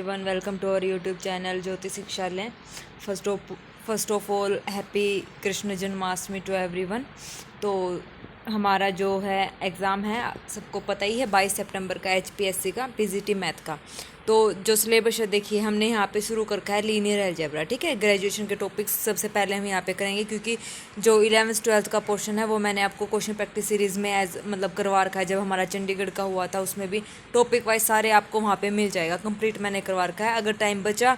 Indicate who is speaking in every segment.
Speaker 1: everyone, welcome to our YouTube channel Jyoti Shikshalaya. First of all happy Krishna Janmashtami to everyone. तो हमारा जो है एग्ज़ाम है सबको पता ही है 22 सितंबर का HPSC का PGT मैथ का। तो जो सिलेबस है देखिए हमने यहाँ पे शुरू कर रखा है लीनियर अलजेब्रा। ठीक है, ग्रेजुएशन के टॉपिक्स सबसे पहले हम यहाँ पे करेंगे क्योंकि जो 11th 12th का पोर्शन है वो मैंने आपको क्वेश्चन प्रैक्टिस सीरीज़ में करवा रखा है। जब हमारा चंडीगढ़ का हुआ था उसमें भी टॉपिक वाइज सारे आपको वहाँ पे मिल जाएगा, कंप्लीट मैंने करवा रखा है। अगर टाइम बचा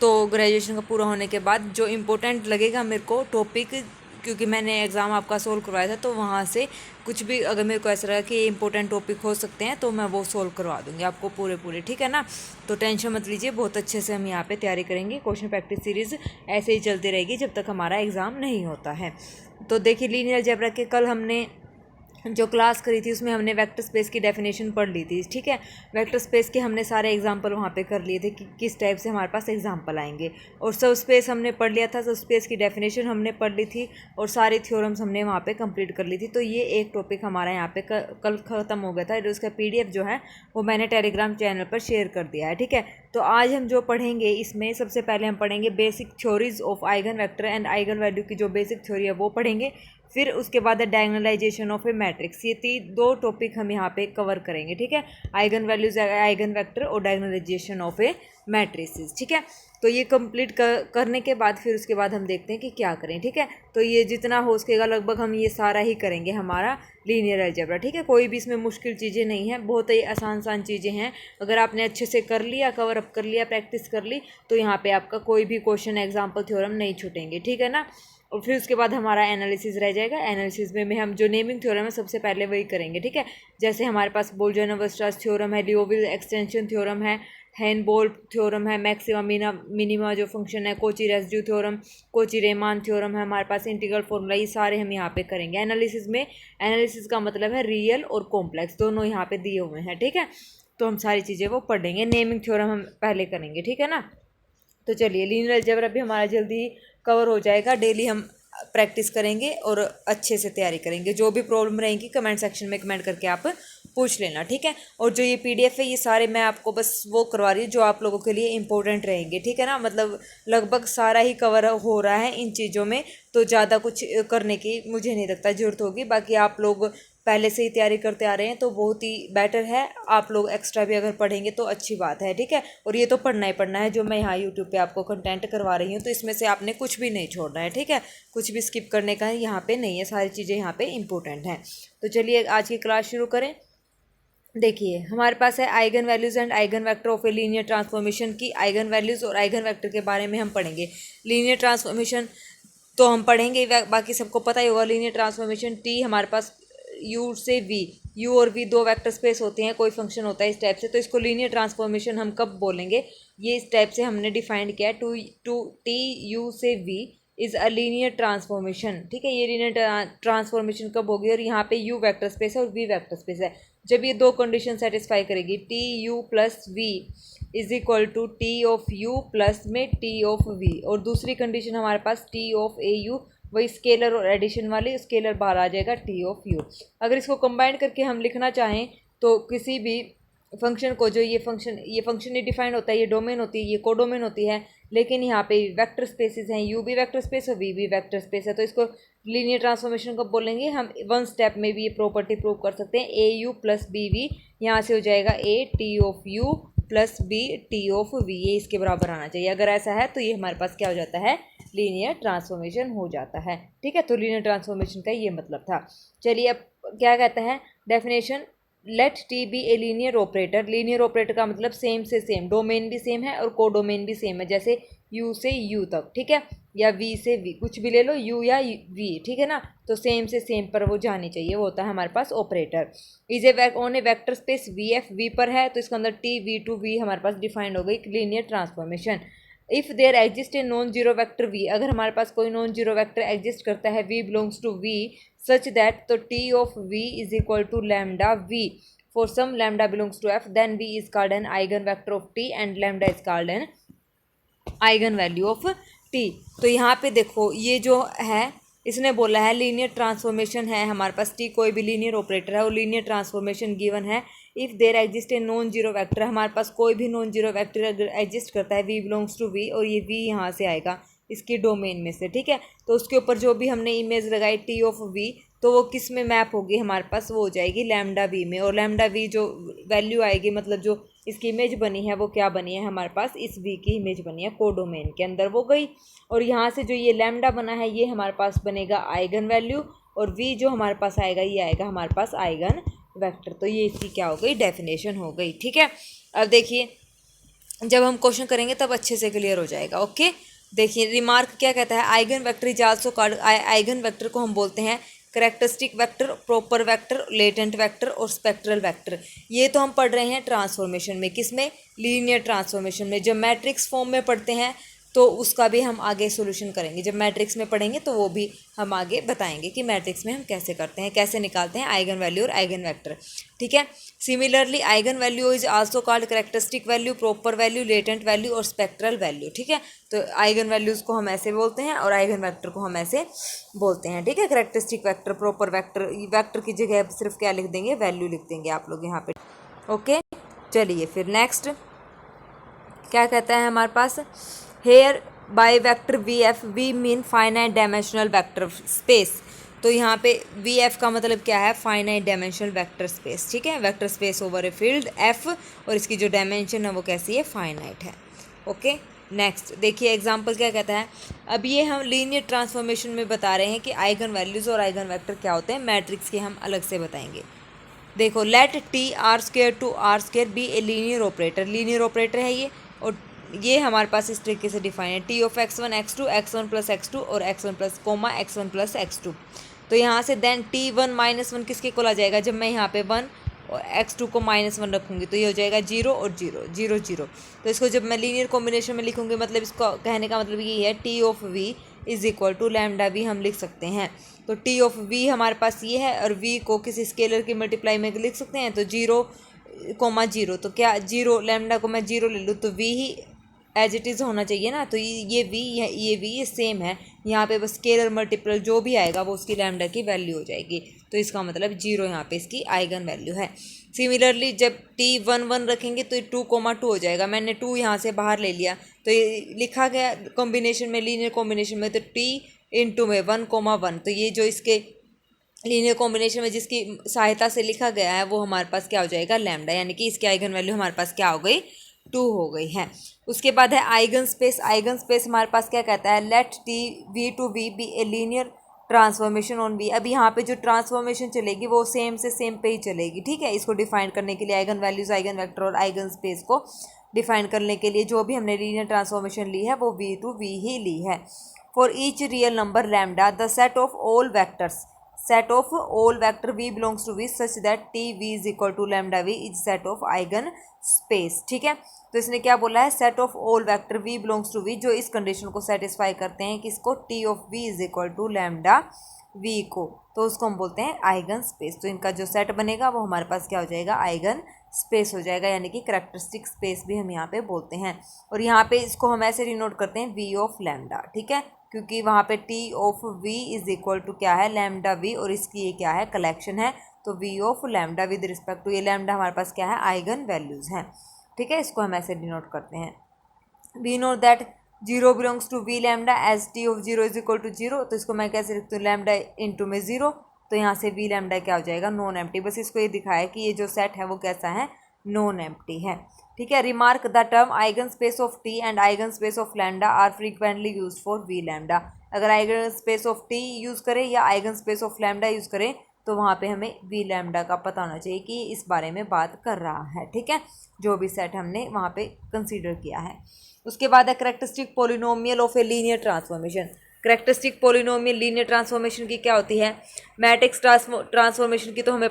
Speaker 1: तो ग्रेजुएशन का पूरा होने के बाद जो इम्पोर्टेंट लगेगा मेरे को टॉपिक, क्योंकि मैंने एग्ज़ाम आपका सोल्व करवाया था, तो वहाँ से कुछ भी अगर मेरे को ऐसा लगा कि इंपॉर्टेंट टॉपिक हो सकते हैं तो मैं वो सोल्व करवा दूँगी आपको पूरे। ठीक है ना, तो टेंशन मत लीजिए, बहुत अच्छे से हम यहाँ पे तैयारी करेंगे। क्वेश्चन प्रैक्टिस सीरीज़ ऐसे ही चलती रहेगी जब तक हमारा एग्ज़ाम नहीं होता है। तो देखिए लीनियर अलजेब्रा के कल हमने जो क्लास करी थी उसमें हमने वेक्टर स्पेस की डेफिनेशन पढ़ ली थी। ठीक है, वेक्टर स्पेस के हमने सारे एग्जांपल वहाँ पे कर लिए थे कि किस टाइप से हमारे पास एग्जांपल आएंगे, और सब स्पेस हमने पढ़ लिया था, सब स्पेस की डेफिनेशन हमने पढ़ ली थी और सारी थ्योरम्स हमने वहाँ पे कंप्लीट कर ली थी। तो ये एक टॉपिक हमारा यहाँ पे कल ख़त्म हो गया था। उसका PDF जो है वो मैंने टेलीग्राम चैनल पर शेयर कर दिया है। ठीक है, तो आज हम जो पढ़ेंगे इसमें सबसे पहले हम पढ़ेंगे basic theories of eigen vector and eigen value की जो बेसिक थ्योरी है वो पढ़ेंगे। फिर उसके बाद है डायगोनलाइजेशन ऑफ ए मैट्रिक्स। ये दो टॉपिक हम यहाँ पे कवर करेंगे। ठीक है, आइगन वैल्यूज, आइगन वेक्टर और डायगोनलाइजेशन ऑफ ए मैट्रिसेस। ठीक है, तो ये कंप्लीट करने के बाद फिर उसके बाद हम देखते हैं कि क्या करें। ठीक है, तो ये जितना हो सकेगा लगभग हम ये सारा ही करेंगे हमारा लीनियर अलजेब्रा। ठीक है, कोई भी इसमें मुश्किल चीज़ें नहीं हैं, बहुत ही आसान चीज़ें हैं। अगर आपने अच्छे से कर लिया, कवर अप कर लिया, प्रैक्टिस कर ली, तो यहाँ पे आपका कोई भी क्वेश्चन, एग्जाम्पल, थ्योरम नहीं छूटेंगे। ठीक है ना, और फिर उसके बाद हमारा एनालिसिस रह जाएगा। एनालिसिस में हम जो नेमिंग थ्योरम है सबसे पहले वही करेंगे। ठीक है, जैसे हमारे पास बोल्जर-नवर्स थ्योरम है, लियोविल एक्सटेंशन थ्योरम है, हेनबोल्ट थ्योरम है, मैक्सिमा मिनिमा जो फंक्शन है, Cauchy residue theorem, Cauchy Riemann theorem है, हमारे पास इंटीग्रल फॉर्मूला, ये सारे हम यहाँ पे करेंगे एनालिसिस में। एनालिसिस का मतलब है रियल और कॉम्प्लेक्स दोनों यहाँ पे दिए हुए हैं। ठीक है, तो हम सारी चीज़ें वो पढ़ लेंगे। नेमिंग थ्योरम हम पहले करेंगे। ठीक है ना, तो चलिए लीनियर अलजेब्रा भी हमारा जल्दी ही कवर हो जाएगा। डेली हम प्रैक्टिस करेंगे और अच्छे से तैयारी करेंगे। जो भी प्रॉब्लम रहेंगी कमेंट सेक्शन में कमेंट करके आप पूछ लेना। ठीक है, और जो ये PDF है ये सारे मैं आपको बस वो करवा रही हूँ जो आप लोगों के लिए इंपॉर्टेंट रहेंगे। ठीक है ना, मतलब लगभग सारा ही कवर हो रहा है इन चीज़ों में, तो ज़्यादा कुछ करने की मुझे नहीं लगता ज़रूरत होगी। बाकी आप लोग पहले से ही तैयारी करते आ रहे हैं तो बहुत ही बेटर है। आप लोग एक्स्ट्रा भी अगर पढ़ेंगे तो अच्छी बात है। ठीक है, और ये तो पढ़ना ही पढ़ना है। जो मैं यहाँ यूट्यूब पे आपको कंटेंट करवा रही हूँ तो इसमें से आपने कुछ भी नहीं छोड़ना है। ठीक है, कुछ भी स्किप करने का यहाँ पे नहीं है, सारी चीज़ें यहाँ पे इंपॉर्टेंट हैं। तो चलिए आज की क्लास शुरू करें। देखिए हमारे पास है eigen values and eigenvector of a linear transformation की आइगन वैल्यूज़ और आइगन वेक्टर के बारे में हम पढ़ेंगे। लीनियर ट्रांसफॉर्मेशन तो हम पढ़ेंगे, बाकी सबको पता ही होगा। लीनियर ट्रांसफॉर्मेशन T हमारे पास U से V, U और V दो वेक्टर स्पेस होते हैं, कोई फंक्शन होता है इस टाइप से, तो इसको लीनियर ट्रांसफॉर्मेशन हम कब बोलेंगे, ये इस टाइप से हमने डिफाइंड किया है। टू T U से V is a linear transformation. ठीक है, ये लीनियर ट्रांसफॉर्मेशन कब होगी, और यहाँ पे U वेक्टर स्पेस है और V वेक्टर स्पेस है। जब ये दो कंडीशन सेटिस्फाई करेगी, T U plus V is equal to T of U plus में T ऑफ V, और दूसरी कंडीशन हमारे पास T ऑफ AU, वही स्केलर और एडिशन वाली, स्केलर बाहर आ जाएगा T ऑफ U। अगर इसको कंबाइन करके हम लिखना चाहें तो किसी भी फंक्शन को, जो ये फंक्शन ही डिफाइंड होता है, ये डोमेन होती है, ये कोडोमेन होती है, लेकिन यहाँ पे वेक्टर स्पेसेस हैं, U भी वेक्टर स्पेस और V भी वेक्टर स्पेस है, तो इसको लीनियर ट्रांसफॉर्मेशन कब बोलेंगे हम, वन स्टेप में भी ये प्रॉपर्टी प्रूव कर सकते हैं। AU प्लस BV यहाँ से हो जाएगा A T of U plus B T of V, ये इसके बराबर आना चाहिए। अगर ऐसा है तो ये हमारे पास क्या हो जाता है, लीनियर ट्रांसफॉर्मेशन हो जाता है। ठीक है, तो लीनियर ट्रांसफॉर्मेशन का ये मतलब था। चलिए अब क्या कहता है definition, let T be a linear operator. Linear operator का मतलब सेम से सेम, डोमेन भी सेम है और कोडोमेन भी सेम है, जैसे U से U तक। ठीक है, या V से V, कुछ भी ले लो, U या V। ठीक है ना, तो सेम से सेम पर वो जानी चाहिए, वो होता है हमारे पास operator. Is a on a vector space VF, V पर है तो इसके अंदर T V टू V हमारे पास डिफाइंड हो गई linear transformation. If there exist a non zero vector V, अगर हमारे पास कोई नॉन जीरो वेक्टर एग्जिस्ट करता है V belongs to V such that, तो T of V is equal to lambda V for some lambda belongs to F, then V is called an eigenvector of T and lambda is called an eigenvalue of T। तो यहाँ पे देखो ये जो है इसने बोला है लीनियर ट्रांसफॉर्मेशन है हमारे पास T, कोई भी लीनियर ऑपरेटर है और लीनियर ट्रांसफॉर्मेशन गिवन है if there exist a non zero vector, हमारे पास कोई भी नॉन जीरो वेक्टर अगर एग्जिस्ट करता है वी बिलोंग्स टू वी, और ये वी यहाँ से आएगा इसकी डोमेन में से, ठीक है। तो उसके ऊपर जो भी हमने इमेज लगाई टी ऑफ वी, तो वो किस में मैप होगी हमारे पास, वो हो जाएगी लैम्डा वी में। और लैम्डा वी जो वैल्यू आएगी, मतलब जो इसकी इमेज बनी है वो क्या बनी है हमारे पास, इस वी की इमेज बनी है कोडोमेन के अंदर, वो गई। और यहाँ से जो ये लैम्डा बना है ये हमारे पास बनेगा आइगन वैल्यू, और वी जो हमारे पास आएगा ये आएगा हमारे पास आइगन वेक्टर। तो ये इसकी क्या हो गई, डेफिनेशन हो गई, ठीक है। अब देखिए जब हम क्वेश्चन करेंगे तब अच्छे से क्लियर हो जाएगा। ओके, देखिए रिमार्क क्या कहता है, eigen vector is also called, eigen vector को हम बोलते हैं characteristic vector, proper vector, latent vector और स्पेक्ट्रल वेक्टर। ये तो हम पढ़ रहे हैं ट्रांसफॉर्मेशन में, किस में, लीनियर ट्रांसफॉर्मेशन में। जब मैट्रिक्स फॉर्म में पढ़ते हैं तो उसका भी हम आगे सॉल्यूशन करेंगे, जब मैट्रिक्स में पढ़ेंगे तो वो भी हम आगे बताएंगे कि मैट्रिक्स में हम कैसे करते हैं, कैसे निकालते हैं आइगन वैल्यू और आइगन वेक्टर, ठीक है। Similarly eigen value is also called characteristic value, proper value, latent value और स्पेक्ट्रल वैल्यू, ठीक है। तो आइगन वैल्यूज़ को हम ऐसे बोलते हैं और आइगन वेक्टर को हम ऐसे बोलते हैं, ठीक है। Characteristic vector, proper vector, vector की जगह सिर्फ क्या लिख देंगे, वैल्यू लिख देंगे आप लोग यहाँ पे। ओके, चलिए फिर नेक्स्ट क्या कहता है हमारे पास, hereby vector V F V mean finite dimensional vector space. तो यहाँ पे वी एफ का मतलब क्या है, फाइनाइट डायमेंशनल वेक्टर स्पेस, ठीक है। Vector space over a field F, और इसकी जो डायमेंशन है वो कैसी है, फाइनाइट है। ओके, नेक्स्ट देखिए एग्जांपल क्या कहता है। अब ये हम लीनियर ट्रांसफॉर्मेशन में बता रहे हैं कि आइगन वैल्यूज़ और आइगन वेक्टर क्या होते हैं, मैट्रिक्स के हम अलग से बताएंगे। देखो let T R square to R square be a linear operator, linear operator है ये, और ये हमारे पास इस तरीके से डिफाइन है, T of x1 x2 plus x2 और x1 plus coma x1 plus x2। तो यहाँ से देन t1 -1 किसके को आ जाएगा, जब मैं यहाँ पे 1 और x2 को -1 रखूँगी तो ये हो जाएगा 0 और 0 0 0। तो इसको जब मैं लीनियर कॉम्बिनेशन में लिखूँगी, मतलब इसको कहने का मतलब ये है T of v is equal to lambda V हम लिख सकते हैं। तो टी ऑफ v हमारे पास ये है, और v को किसी स्केलर की मल्टीप्लाई में लिख सकते हैं, तो 0, तो क्या 0 लैम्डा को मैं 0 ले लूँ तो v ही एज इट इज़ होना चाहिए ना। तो ये v ये सेम है, यहाँ पे बस स्केलर मल्टीपल जो भी आएगा वो उसकी लैम्डा की वैल्यू हो जाएगी। तो इसका मतलब 0 यहाँ पे इसकी आइगन वैल्यू है। सिमिलरली जब t1 रखेंगे तो 2, 2 हो जाएगा, मैंने 2 यहाँ से बाहर ले लिया तो ये लिखा गया कॉम्बिनेशन में, लीनियर कॉम्बिनेशन में, तो t इंटू में 1, 1, तो ये जो इसके लीनियर कॉम्बिनेशन में जिसकी सहायता से लिखा गया है वो हमारे पास क्या हो जाएगा, लैम्डा, यानी कि इसकी आइगन वैल्यू हमारे पास क्या हो गई, 2 हो गई है। उसके बाद है आइगन स्पेस। आइगन स्पेस हमारे पास क्या कहता है, let T V to V be a linear transformation on V. अब यहाँ पे जो ट्रांसफॉर्मेशन चलेगी वो सेम से सेम पे ही चलेगी, ठीक है। इसको डिफाइन करने के लिए आइगन वैल्यूज, आइगन वेक्टर और आइगन स्पेस को डिफाइन करने के लिए जो भी हमने लीनियर ट्रांसफॉर्मेशन ली है वो वी टू वी ही ली है। For each real number lambda the set of all vectors, set of all vector v belongs to v such that t v is equal to lambda v is set of eigen space, ठीक है। तो इसने क्या बोला है, set of all vector v belongs to v, जो इस condition को सेटिस्फाई करते हैं कि इसको t of v is equal to lambda v को, तो उसको हम बोलते हैं आइगन स्पेस। तो इनका जो सेट बनेगा वो हमारे पास क्या हो जाएगा, आइगन स्पेस हो जाएगा, यानी कि करेक्टरिस्टिक स्पेस भी हम यहाँ पे बोलते हैं। और यहाँ पे इसको हम ऐसे डिनोट करते हैं v ऑफ लैम्डा, ठीक है, क्योंकि वहाँ पे T of v is equal to क्या है, लैम्डा v, और इसकी ये क्या है, कलेक्शन है। तो v of lambda with respect to ये लैम्डा हमारे पास क्या है, आइगन वैल्यूज़ हैं, ठीक है। इसको हम ऐसे डिनोट करते हैं। We know that 0 belongs to v lambda as T of 0 is equal to 0। तो इसको मैं कैसे लिखती हूँ, लैम्डा इंटू में 0, तो यहाँ से v लैम्डा क्या हो जाएगा, नॉन एम्प्टी। बस इसको ये दिखाया कि ये जो सेट है वो कैसा है, नॉन एम्प्टी है, ठीक है। Remark the term eigen space of T and eigen space of lambda are frequently use for V lambda. अगर eigen space of T use करें या eigen space of lambda use करें तो वहाँ पे हमें वी लैम्डा का पता होना चाहिए कि इस बारे में बात कर रहा है, ठीक है, जो भी सेट हमने वहाँ पे कंसीडर किया है। उसके बाद है characteristic polynomial of a linear transformation. Characteristic polynomial linear transformation की क्या होती है, मैट्रिक्स ट्रांसफॉर्मेशन की तो हमें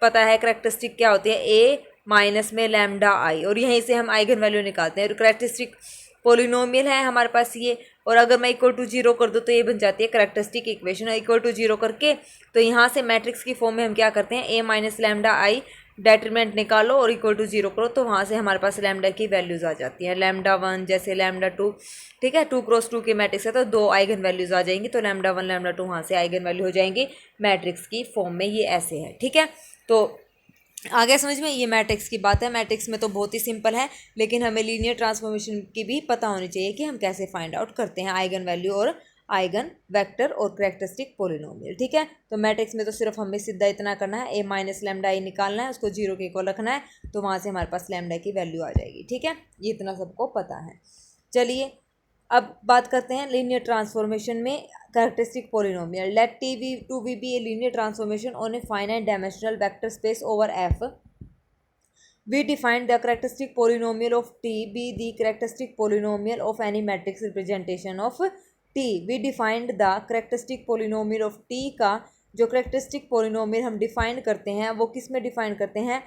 Speaker 1: पता है करेक्टरिस्टिक क्या होती है, ए माइनस में लैम्डा आई, और यहीं से हम आइगन वैल्यू निकालते हैं। और करेक्टरिस्टिक पोलिनोमियल है हमारे पास ये, और अगर मैं इक्वल टू 0 कर दूँ तो ये बन जाती है करेक्टरिस्टिक इक्वेशन। इक्वल टू 0 करके तो यहाँ से मैट्रिक्स की फॉर्म में हम क्या करते हैं, ए माइनस लैम्डा आई, डेटरमिनेंट निकालो और इक्वल टू 0 करो, तो वहाँ से हमारे पास लैम्डा की वैल्यूज़ आ जाती हैं, लैम्डा 1 जैसे लैम्डा 2, ठीक है। 2 क्रॉस 2 की मैट्रिक्स है तो 2 आइगन वैल्यूज़ आ जाएंगी, तो लैम्डा 1 लैम्डा 2 वहाँ से आइगन वैल्यू हो जाएंगी मैट्रिक्स की फॉर्म में, ये ऐसे है, ठीक है। तो आगे समझ में, ये मैट्रिक्स की बात है। मैट्रिक्स में तो बहुत ही सिंपल है, लेकिन हमें लीनियर ट्रांसफॉर्मेशन की भी पता होनी चाहिए कि हम कैसे फाइंड आउट करते हैं आइगन वैल्यू और आइगन वेक्टर और कैरेक्टरिस्टिक पोलिनोमियल। ठीक है, तो मैट्रिक्स में तो सिर्फ हमें सीधा इतना करना है, ए माइनस लैम्डा आई निकालना है, उसको जीरो के इक्वल रखना है, तो वहाँ से हमारे पास लैम्डा की वैल्यू आ जाएगी। ठीक है, ये इतना सबको पता है। चलिए अब बात करते हैं लीनियर ट्रांसफॉर्मेशन में characteristic polynomial. Let T V to V be a linear transformation on a finite dimensional vector space over F. We defined the characteristic polynomial of t be the characteristic polynomial of any matrix representation of t. We defined the characteristic polynomial of t का जो characteristic polynomial हम define करते हैं वो किस में define करते हैं,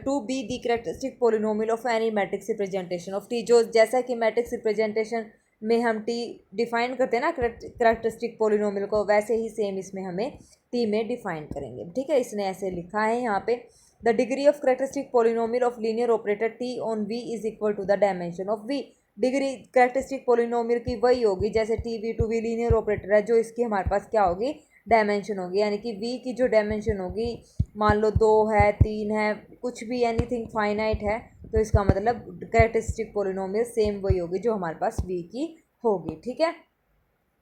Speaker 1: to be the characteristic polynomial of any matrix representation of t। जो जैसा कि matrix representation में हम t डिफाइन करते हैं ना characteristic polynomial को, वैसे ही सेम इसमें हमें t में डिफाइन करेंगे। ठीक है, इसने ऐसे लिखा है यहाँ पे, the degree of characteristic polynomial of linear operator t on v is equal to the dimension of v। Degree characteristic polynomial की वही होगी जैसे T V to V linear operator है, जो इसकी हमारे पास क्या होगी, डायमेंशन होगी। यानी कि v की जो डायमेंशन होगी, मान लो 2 है 3 है कुछ भी, एनीथिंग फाइनाइट है, तो इसका मतलब कैरेक्टरिस्टिक पोलिनोमियल सेम वही होगी जो हमारे पास v की होगी। ठीक है,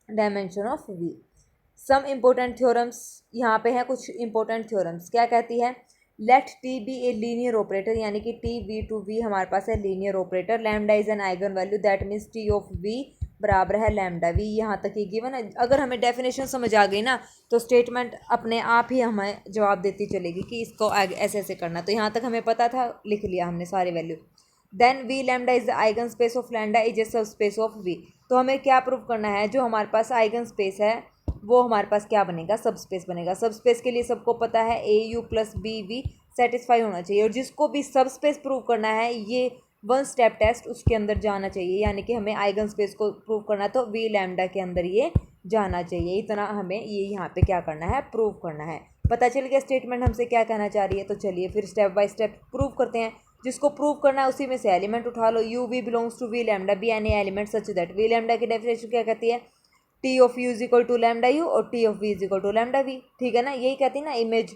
Speaker 1: dimension of v। Some important theorems यहाँ पे हैं, कुछ इंपॉर्टेंट थ्योरम्स क्या कहती है। Let T be a linear operator, यानी कि टी वी टू वी हमारे पास है linear operator. Lambda is an eigen value, that means T of V बराबर है लैम्डा वी। यहाँ तक ही गिवन है। अगर हमें डेफिनेशन समझ आ गई ना, तो स्टेटमेंट अपने आप ही हमें जवाब देती चलेगी कि इसको ऐसे ऐसे करना। तो यहाँ तक हमें पता था, लिख लिया हमने सारी value. Then V lambda is the eigen space of lambda is a subspace of we. तो हमें क्या प्रूव करना है, जो हमारे पास आइगन स्पेस है वो हमारे पास क्या बनेगा, सब स्पेस बनेगा। सब स्पेस के लिए सबको पता है a you plus B v satisfy होना चाहिए, और जिसको भी सब स्पेस प्रूव करना है ये वन स्टेप टेस्ट उसके अंदर जाना चाहिए। यानी कि हमें आइगन स्पेस को प्रूव करना है तो वी लैम्डा के अंदर ये जाना चाहिए। इतना हमें ये यहाँ पे क्या करना है, प्रूव करना है। पता चल गया स्टेटमेंट हमसे क्या कहना चाह रही है। तो चलिए फिर स्टेप बाय स्टेप प्रूव करते हैं। जिसको प्रूव करना है उसी में से एलिमेंट उठा लो। U v belongs to V lambda be any element such that. V lambda की डेफिनेशन क्या कहती है, T of you is equal to lambda u और T of v is equal to lambda v. ठीक है ना, यही कहती है ना, इमेज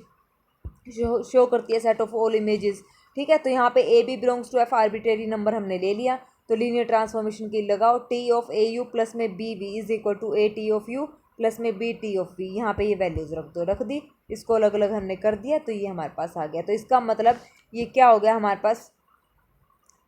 Speaker 1: शो करती है सेट ऑफ ऑल इमेजेस। ठीक है, तो यहाँ पे a b belongs to F arbitrary number हमने ले लिया, तो लीनियर ट्रांसफॉर्मेशन की लगाओ। T of A you plus में b we is equal to a T of u plus में बी टी ऑफ वी। यहाँ पे ये वैल्यूज रख दो, रख दी, इसको अलग अलग हमने कर दिया, तो ये हमारे पास आ गया। तो इसका मतलब ये क्या हो गया हमारे पास,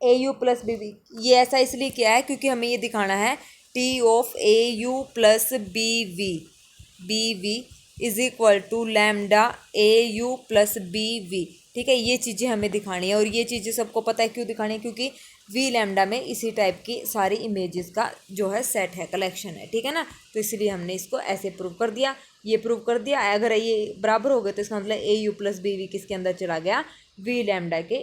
Speaker 1: ए यू प्लस बी वी। ये ऐसा इसलिए किया है क्योंकि हमें ये दिखाना है T of A you plus B we is equal to lambda A you plus B V. ठीक है, ये चीज़ें हमें दिखानी है, और ये चीज़ें सबको पता है क्यों दिखानी है, क्योंकि वी लैम्डा में इसी टाइप की सारी इमेजेस का जो है सेट है, कलेक्शन है। ठीक है ना, तो इसलिए हमने इसको ऐसे प्रूव कर दिया। ये प्रूव कर दिया, अगर ये बराबर हो गए तो इसका मतलब ए यू प्लस बी वी किसके अंदर चला गया, वी लैम्डा के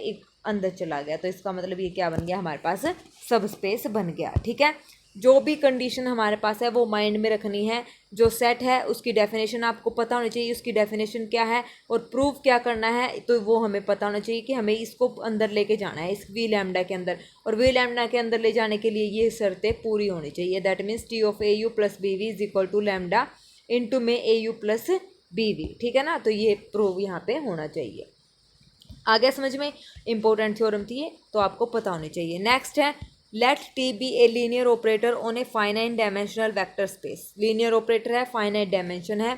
Speaker 1: अंदर चला गया। तो इसका मतलब ये क्या बन गया, हमारे पास सब स्पेस बन गया। ठीक है, जो भी कंडीशन हमारे पास है वो माइंड में रखनी है। जो सेट है उसकी डेफिनेशन आपको पता होनी चाहिए, उसकी डेफिनेशन क्या है और प्रूफ क्या करना है, तो वो हमें पता होना चाहिए कि हमें इसको अंदर लेके जाना है इस वी लैम्डा के अंदर। और वी लैम्डा के अंदर ले जाने के लिए ये शर्तें पूरी होनी चाहिए। That means T of A you plus B we is equal to lambda into में A you plus B V. ठीक है ना, तो ये प्रूव यहाँ पे होना चाहिए। आगे समझ में, इंपॉर्टेंट थ्योरम थी ये, तो आपको पता होनी चाहिए। नेक्स्ट है let T be a linear operator on a finite dimensional vector space. Linear operator है, फाइनाइट डायमेंशन है।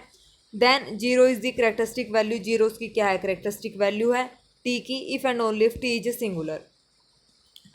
Speaker 1: Then zero is the characteristic value. Zero उसकी क्या है, करेक्टरिस्टिक वैल्यू है टी की, if and only if T is a singular.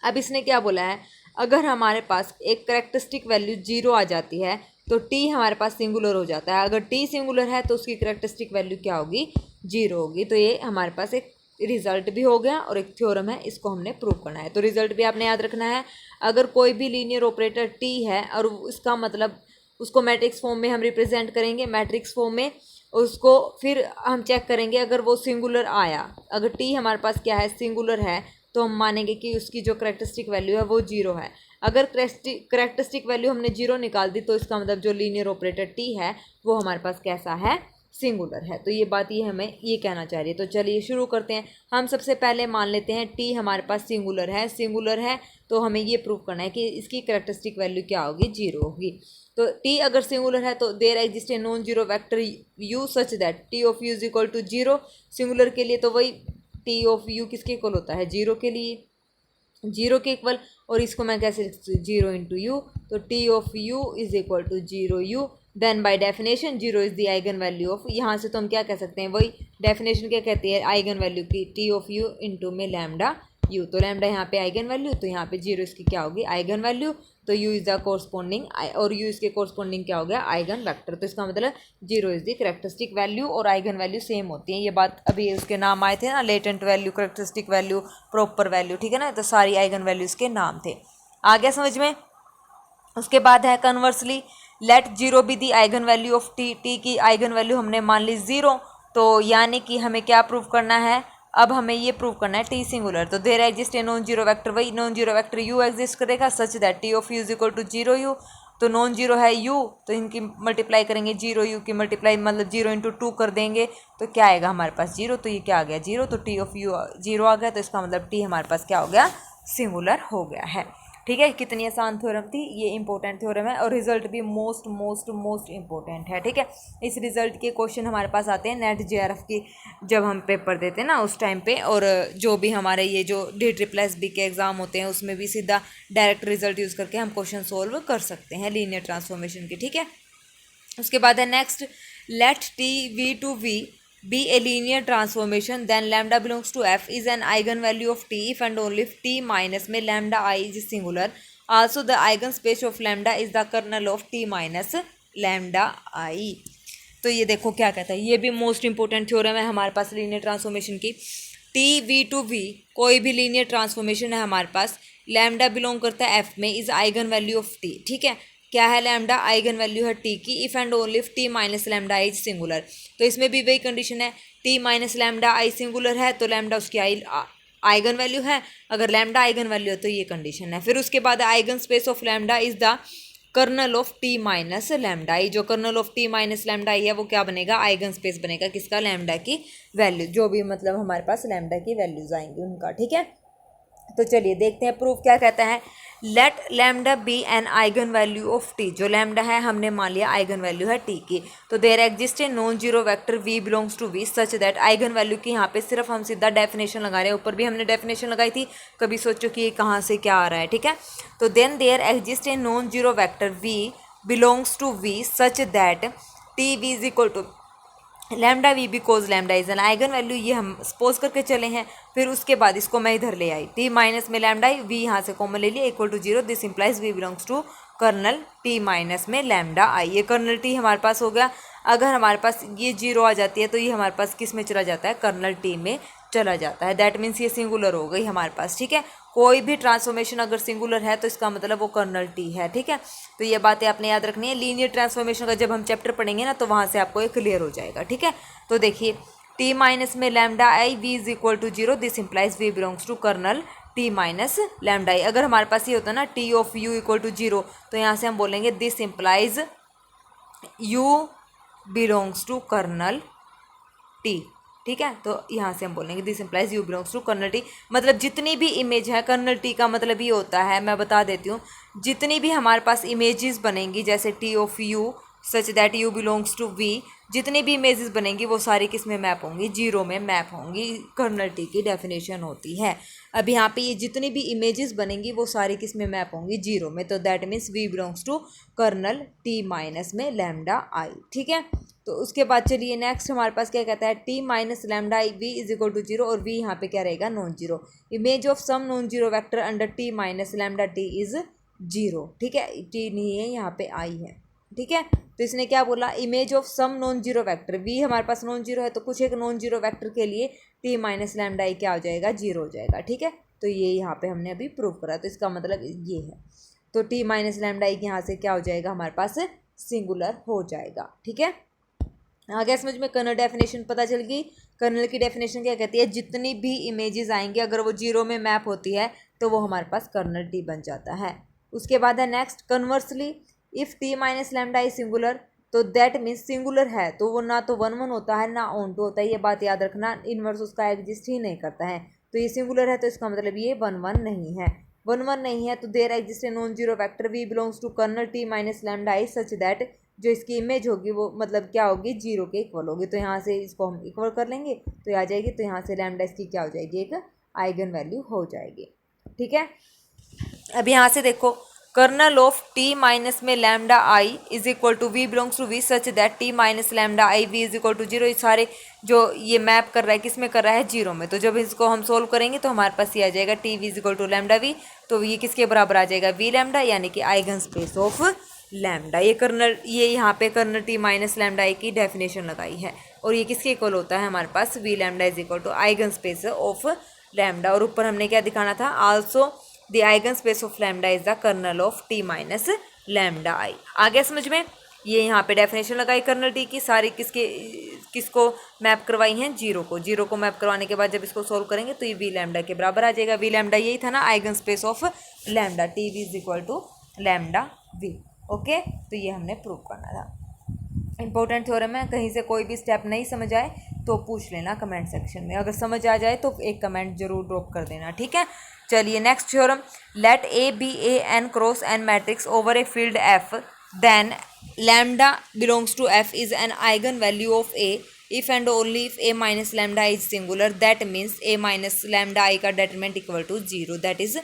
Speaker 1: अब इसने क्या बोला है, अगर हमारे पास एक करेक्टरिस्टिक वैल्यू जीरो आ जाती है तो टी हमारे पास सिंगुलर हो जाता है। अगर टी सिंगुलर है तो उसकी करेक्टरिस्टिक वैल्यू क्या होगी, जीरो होगी। तो ये हमारे पास एक रिजल्ट भी हो गया और एक थ्योरम है, इसको हमने प्रूव करना है। तो रिजल्ट भी आपने याद रखना है। अगर कोई भी लीनियर ऑपरेटर टी है और इसका मतलब उसको मैट्रिक्स फॉर्म में हम रिप्रेजेंट करेंगे, मैट्रिक्स फॉर्म में उसको फिर हम चेक करेंगे अगर वो सिंगुलर आया। अगर टी हमारे पास क्या है, सिंगुलर है, तो हम मानेंगे कि उसकी जो करेक्टरिस्टिक वैल्यू है वो जीरो है। अगर करेक्टरिस्टिक वैल्यू हमने जीरो निकाल दी तो इसका मतलब जो लीनियर ऑपरेटर टी है वो हमारे पास कैसा है, सिंगुलर है। तो ये बात ये हमें ये कहना चाह रही है। तो चलिए शुरू करते हैं। हम सबसे पहले मान लेते हैं टी हमारे पास सिंगुलर है। सिंगुलर है तो हमें ये प्रूव करना है कि इसकी करेक्टरिस्टिक वैल्यू क्या होगी, जीरो होगी। तो टी अगर सिंगुलर है तो there exist a non zero vector U such that T of you is equal to zero. Singular के लिए तो वही टी ऑफ यू किसके इक्वल होता है, जीरो के लिए, जीरो के इक्वल। और इसको मैं कैसे लिखती हूँ, जीरो इंटू यू, तो T of you is equal to zero U. Then by definition zero is the eigen value of, यहाँ से तो हम क्या कह सकते हैं, वही डेफिनेशन क्या कहती है आइगन वैल्यू की, टी ऑफ यू इंटू में लैम्डा यू। तो लैम्डा यहाँ पे आइगन वैल्यू, तो यहाँ पे जीरो इसकी क्या होगी, आइगन वैल्यू। तो यू इज़ द कोरस्पॉन्डिंग, और यू इसके कोरस्पॉन्डिंग क्या हो गया, आइगन वेक्टर। तो इसका मतलब zero is the characteristic value, और आइगन वैल्यू सेम होती है। ये बात अभी उसके नाम आए थे ना, latent value, characteristic value, proper value, ठीक है ना, तो सारी आइगन वैल्यूज़ के नाम थे। आ गया समझ में। उसके बाद है conversely, let zero be the eigen value of T, T की आइगन वैल्यू हमने मान ली जीरो। तो यानी कि हमें क्या प्रूव करना है, अब हमें ये प्रूव करना है टी सिंगुलर। तो there exist a non zero vector, वही non zero vector u exist करेगा such that T of you is equal to zero u. तो नॉन जीरो है यू, तो इनकी मल्टीप्लाई करेंगे, जीरो यू की मल्टीप्लाई मतलब जीरो इंटू टू कर देंगे, तो क्या आएगा हमारे पास जीरो। तो ये क्या आ गया जीरो, तो टी ऑफ यू जीरो आ गया, तो इसका मतलब टी हमारे पास क्या हो गया, सिंगुलर हो गया है। ठीक है, कितनी आसान थ्योरम थी, ये इंपॉर्टेंट थ्योरम है, और रिजल्ट भी मोस्ट मोस्ट मोस्ट इंपॉर्टेंट है। ठीक है, इस रिजल्ट के क्वेश्चन हमारे पास आते हैं नेट जेआरएफ की, जब हम पेपर देते हैं ना उस टाइम पे, और जो भी हमारे ये जो D++B के एग्जाम होते हैं उसमें भी सीधा डायरेक्ट रिजल्ट यूज़ करके हम क्वेश्चन सोल्व कर सकते हैं लीनियर ट्रांसफॉर्मेशन की। ठीक है, उसके बाद है next, let T V to V be a linear transformation then lambda belongs to f is an eigenvalue of t if and only if t minus में lambda I is singular, also the eigenspace of lambda is the kernel of t minus lambda I। तो ये देखो क्या कहता है, ये भी most important theorem है हमारे पास लीनियर ट्रांसफॉर्मेशन की। टी वी टू वी कोई भी लीनियर ट्रांसफॉर्मेशन है हमारे पास, लैम्डा बिलोंग करता है एफ में, is eigen value of T. ठीक है, क्या है लैम्डा, आइगन वैल्यू है टी की, if and only if T minus lambda I singular. तो इसमें भी वही कंडीशन है, टी माइनस लैम्डा आई सिंगुलर है तो लैम्डा उसकी आइगन वैल्यू है, अगर लैम्डा आइगन वैल्यू है तो ये कंडीशन है। फिर उसके बाद eigen space of lambda is the kernel of T minus lambda I, जो kernel of T minus lambda I है वो क्या बनेगा, आइगन स्पेस बनेगा किसका, लैम्डा की वैल्यू, जो भी मतलब हमारे पास लैम्डा की वैल्यूज आएंगी उनका। ठीक है, तो चलिए देखते हैं प्रूफ क्या कहता है। Let lambda be an eigen value of T, जो लैम्डा है हमने मान लिया आइगन वैल्यू है टी की। तो there exist a non zero vector V belongs to V such that, eigenvalue की यहाँ पे सिर्फ हम सीधा डेफिनेशन लगा रहे हैं, ऊपर भी हमने डेफिनेशन लगाई थी, कभी सोचो कि कहाँ से क्या आ रहा है। ठीक है, तो then there exist a non zero vector V belongs to V such that T we is equal to lambda V because lambda is an eigen value, ये हम सपोज करके चले हैं। फिर उसके बाद इसको मैं इधर ले आई, टी माइनस में लैम्डा आई, वी यहाँ से कॉमन ले लिया, equal to zero, this implies we belongs to kernel T minus में लैम्डा आई। ये कर्नल टी हमारे पास हो गया। अगर हमारे पास ये जीरो आ जाती है तो ये हमारे पास किस में चला जाता है, कर्नल टी में चला जाता है। दैट मीन्स ये सिंगुलर हो गई हमारे पास। ठीक है, कोई भी ट्रांसफॉर्मेशन अगर सिंगुलर है तो इसका मतलब वो कर्नल टी है। ठीक है, तो ये बातें आपने याद रखनी है। लीनियर ट्रांसफॉर्मेशन का जब हम चैप्टर पढ़ेंगे ना तो वहाँ से आपको ये क्लियर हो जाएगा। ठीक है, तो देखिए टी माइनस में lambda I we is equal to zero, this implies we belongs to kernel T minus lambda I. अगर हमारे पास ये होता ना T of u equal to zero, तो यहाँ से हम बोलेंगे this implies u belongs to kernel T. ठीक है, तो यहाँ से हम बोलेंगे this implies u belongs to kernel T, मतलब जितनी भी इमेज है, कर्नल टी का मतलब ये होता है, मैं बता देती हूँ, जितनी भी हमारे पास इमेजेस बनेंगी जैसे T of U such that U belongs to V, जितनी भी इमेजेस बनेंगी वो सारी किस में मैप होंगी, जीरो में मैप होंगी। कर्नल टी की डेफिनेशन होती है। अब यहाँ पे ये जितनी भी इमेजेस बनेंगी वो सारी किस में मैप होंगी, जीरो में, तो that means V belongs to kernel T minus में लैम्डा आई। ठीक है, तो उसके बाद चलिए नेक्स्ट हमारे पास क्या कहता है, T minus lambda I we is equal to zero, और वी यहाँ पे क्या रहेगा, non zero. Image of some non zero vector under T minus lambda T is zero. ठीक है, टी नहीं है यहाँ पे आई है। ठीक है, तो इसने क्या बोला, image of some non zero vector, V हमारे पास नॉन जीरो है तो कुछ एक नॉन जीरो वेक्टर के लिए टी माइनस लैम्डा आई क्या हो जाएगा, जीरो हो जाएगा। ठीक है, तो ये यहाँ पे हमने अभी प्रूव करा, तो इसका मतलब ये है, तो टी माइनस लैम्डा आई यहाँ से क्या हो जाएगा, हमारे पास सिंगुलर हो जाएगा। ठीक है, आगे समझ में कर्नल डेफिनेशन पता चल गई। कर्नल की डेफिनेशन क्या कहती है, जितनी भी इमेजेस आएंगी अगर वो जीरो में मैप होती है तो वो हमारे पास कर्नल टी बन जाता है। उसके बाद है next, conversely if T minus lambda I singular, तो दैट मीन्स सिंगुलर है तो वो ना तो 1 1 होता है ना ऑन टू होता है, ये बात याद रखना। इनवर्स उसका एग्जिस्ट ही नहीं करता है, तो ये सिंगुलर है तो इसका मतलब ये 1 1 नहीं है। 1 1 नहीं है तो there exist a non zero vector V belongs to kernel T minus lambda I such that जो इसकी इमेज होगी वो मतलब क्या होगी, 0 के इक्वल होगी। तो यहाँ से इसको हम इक्वल कर लेंगे तो आ जाएगी। तो यहाँ से लैम्डा इसकी क्या हो जाएगी, एक आइगन वैल्यू हो जाएगी। ठीक है, अब यहाँ से देखो, कर्नल ऑफ टी माइनस में lambda I is equal to V belongs to V such that T minus lambda I we is equal to 0। ये सारे जो ये मैप कर रहा है किस में कर रहा है, 0 में। तो जब इसको हम सोल्व करेंगे तो हमारे पास ये आ जाएगा T we is equal to lambda V. तो ये किसके बराबर आ जाएगा, वी लैम्डा, यानी कि आइगन स्पेस ऑफ लैम्डा। ये कर्नल, ये यहाँ पे कर्नल टी माइनस लैम्डा आई की डेफिनेशन लगाई है। और ये किसके इक्वल होता है हमारे पास, V lambda is equal to eigen space of lambda. और ऊपर हमने क्या दिखाना था, also the eigen space of lambda is the kernel of T minus lambda I. आ गया समझ में। ये यहाँ पे डेफिनेशन लगाई कर्नल टी की, सारी किसको मैप करवाई हैं, 0 को। 0 को मैप करवाने के बाद जब इसको सोल्व करेंगे तो ये वी लैम्डा के बराबर आ जाएगा। वी लैम्डा यही था ना, eigen space of lambda, T we is equal to lambda V. Okay, तो ये हमने प्रूव करना था। इंपॉर्टेंट थ्योरम है, कहीं से कोई भी स्टेप नहीं समझ आए तो पूछ लेना कमेंट सेक्शन में, अगर समझ आ जाए तो एक कमेंट जरूर ड्रॉप कर देना। ठीक है, चलिए next theorem. Let A be a N cross N matrix over a field F, then lambda belongs to F is an eigen value of A if and only if A minus lambda is singular, that means A minus lambda I का determinant equal to 0, that is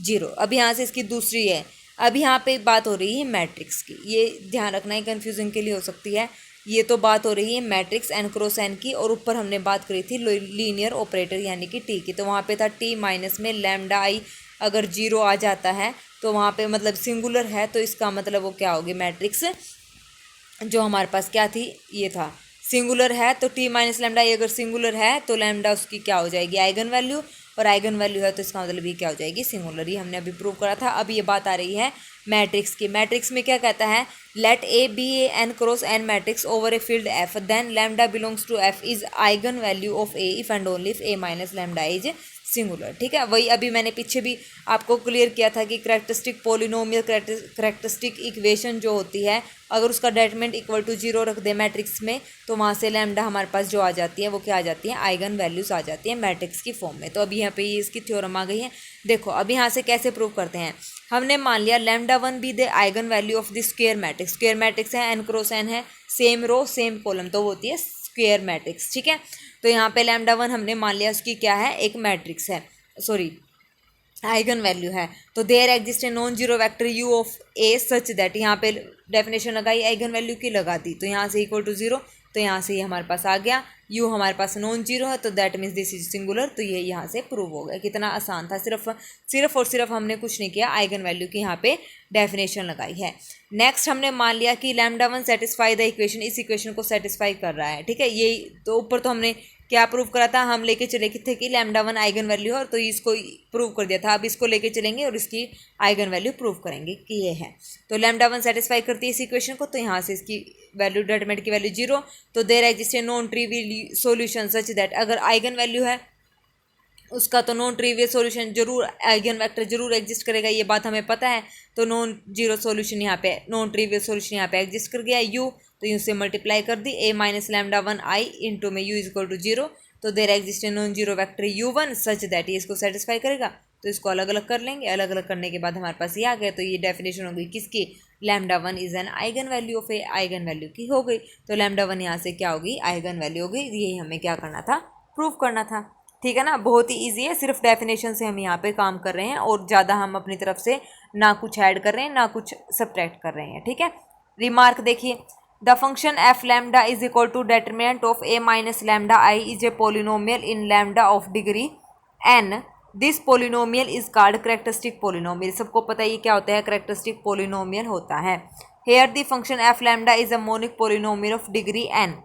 Speaker 1: 0। अब यहाँ से इसकी दूसरी है। अब यहाँ पे बात हो रही है मैट्रिक्स की, ये ध्यान रखना है, कन्फ्यूजन के लिए हो सकती है। ये तो बात हो रही है मैट्रिक्स एन क्रॉस एन की, और ऊपर हमने बात करी थी लीनियर ऑपरेटर यानी कि टी की। तो वहाँ पे था टी माइनस में लैम्डा आई अगर 0 आ जाता है तो वहाँ पे मतलब सिंगुलर है, तो इसका मतलब वो क्या होगी, मैट्रिक्स जो हमारे पास क्या थी, ये था सिंगुलर है। तो टी माइनस लैम्डा आई अगर सिंगुलर है तो लैम्डा उसकी क्या हो जाएगी, आइगन वैल्यू, और आइगन वैल्यू है तो इसका मतलब ये क्या हो जाएगी, सिंगुलर। ये हमने अभी प्रूव करा था। अब ये बात आ रही है मैट्रिक्स की। मैट्रिक्स में क्या कहता है, let A be a N cross N matrix over a field F, then lambda belongs to F is eigen value of A if and only if A minus lambda is singular. ठीक है, वही अभी मैंने पीछे भी आपको clear किया था कि करेक्टरिस्टिक पोलिनोमियल करेक्टरिस्टिक इक्वेशन जो होती है, अगर उसका डेटरमिनेंट इक्वल टू 0 रख दे मैट्रिक्स में तो वहाँ से लैम्डा हमारे पास जो आ जाती है वो क्या आ जाती है, आइगन वैल्यूज आ जाती है मैट्रिक्स की फॉर्म में। तो अभी यहाँ पे ये इसकी थ्योरम आ गई है। देखो अब यहाँ से कैसे प्रूव करते हैं, हमने मान लिया lambda 1 be the eigen value of the square matrix. Square matrix है, एन क्रॉस एन है, सेम रो सेम कॉलम, तो वो होती है स्क्वायर मैट्रिक्स। ठीक है, तो यहाँ पे लैम्डा 1 हमने मान लिया उसकी क्या है, एक मैट्रिक्स है, सॉरी आइगन वैल्यू है। तो there exist a non zero vector U of A such that, यहाँ पे डेफिनेशन लगाई आइगन वैल्यू की, लगा दी, तो यहाँ से इक्वल टू 0, तो यहाँ से ये हमारे पास आ गया। यू हमारे पास नॉन जीरो है तो that means this is singular. तो ये यहाँ से प्रूव हो गया। कितना आसान था, सिर्फ और सिर्फ हमने कुछ नहीं किया, आइगन वैल्यू की यहाँ पे डेफिनेशन लगाई है। नेक्स्ट हमने मान लिया कि लैम्डा 1 सेटिस्फाई द इक्वेशन, इस इक्वेशन को सेटिस्फाई कर रहा है। ठीक है, ये तो ऊपर तो हमने क्या प्रूव करा था, हम लेके चले थे कि लैम्डा 1 आइगन वैल्यू है, और तो इसको प्रूव कर दिया था। अब इसको लेके चलेंगे और इसकी आइगन वैल्यू प्रूव करेंगे कि ये है। तो लैम्डा 1 सेटिस्फाई करती है इस इक्वेशन को, तो यहाँ से इसकी वैल्यू डेटरमिनेंट की वैल्यू 0। तो there exist a non trivial solution such that, अगर आइगन वैल्यू है उसका तो नॉन ट्रिवियल सॉल्यूशन जरूर, आइगन वेक्टर जरूर एग्जिस्ट करेगा, ये बात हमें पता है। तो नॉन जीरो सॉल्यूशन यहाँ पे, नॉन ट्रिवियल सॉल्यूशन यहाँ पे एग्जिस्ट कर गया। यू तो यू से मल्टीप्लाई कर दी, A minus lambda 1 I into में यू इज इक्वल टू 0। तो there exist a non zero vector u1 such that, ये इसको सेटिस्फाई करेगा। तो इसको अलग अलग कर लेंगे, अलग अलग करने के बाद हमारे पास ये आ गया। तो ये डेफिनेशन हो गई किसकी, lambda 1 is an eigen value of A, eigen value की हो गई। तो लैम्डा 1 यहाँ से क्या होगी, आइगन वैल्यू हो गई। यही हमें क्या करना था, प्रूव करना था। ठीक है ना, बहुत ही ईजी है, सिर्फ डेफिनेशन से हम यहाँ पे काम कर रहे हैं, और ज़्यादा हम अपनी तरफ से ना कुछ ऐड कर रहे हैं ना कुछ सब्ट्रैक्ट कर रहे हैं। ठीक है, रिमार्क देखिए, the function F lambda is equal to determinant of A minus lambda I is a polynomial in lambda of degree N, this polynomial is called characteristic polynomial. सबको पता है ये क्या होता है, करेक्टरिस्टिक पोलिनोमियल होता है। Here the function F lambda is a monic polynomial of degree N.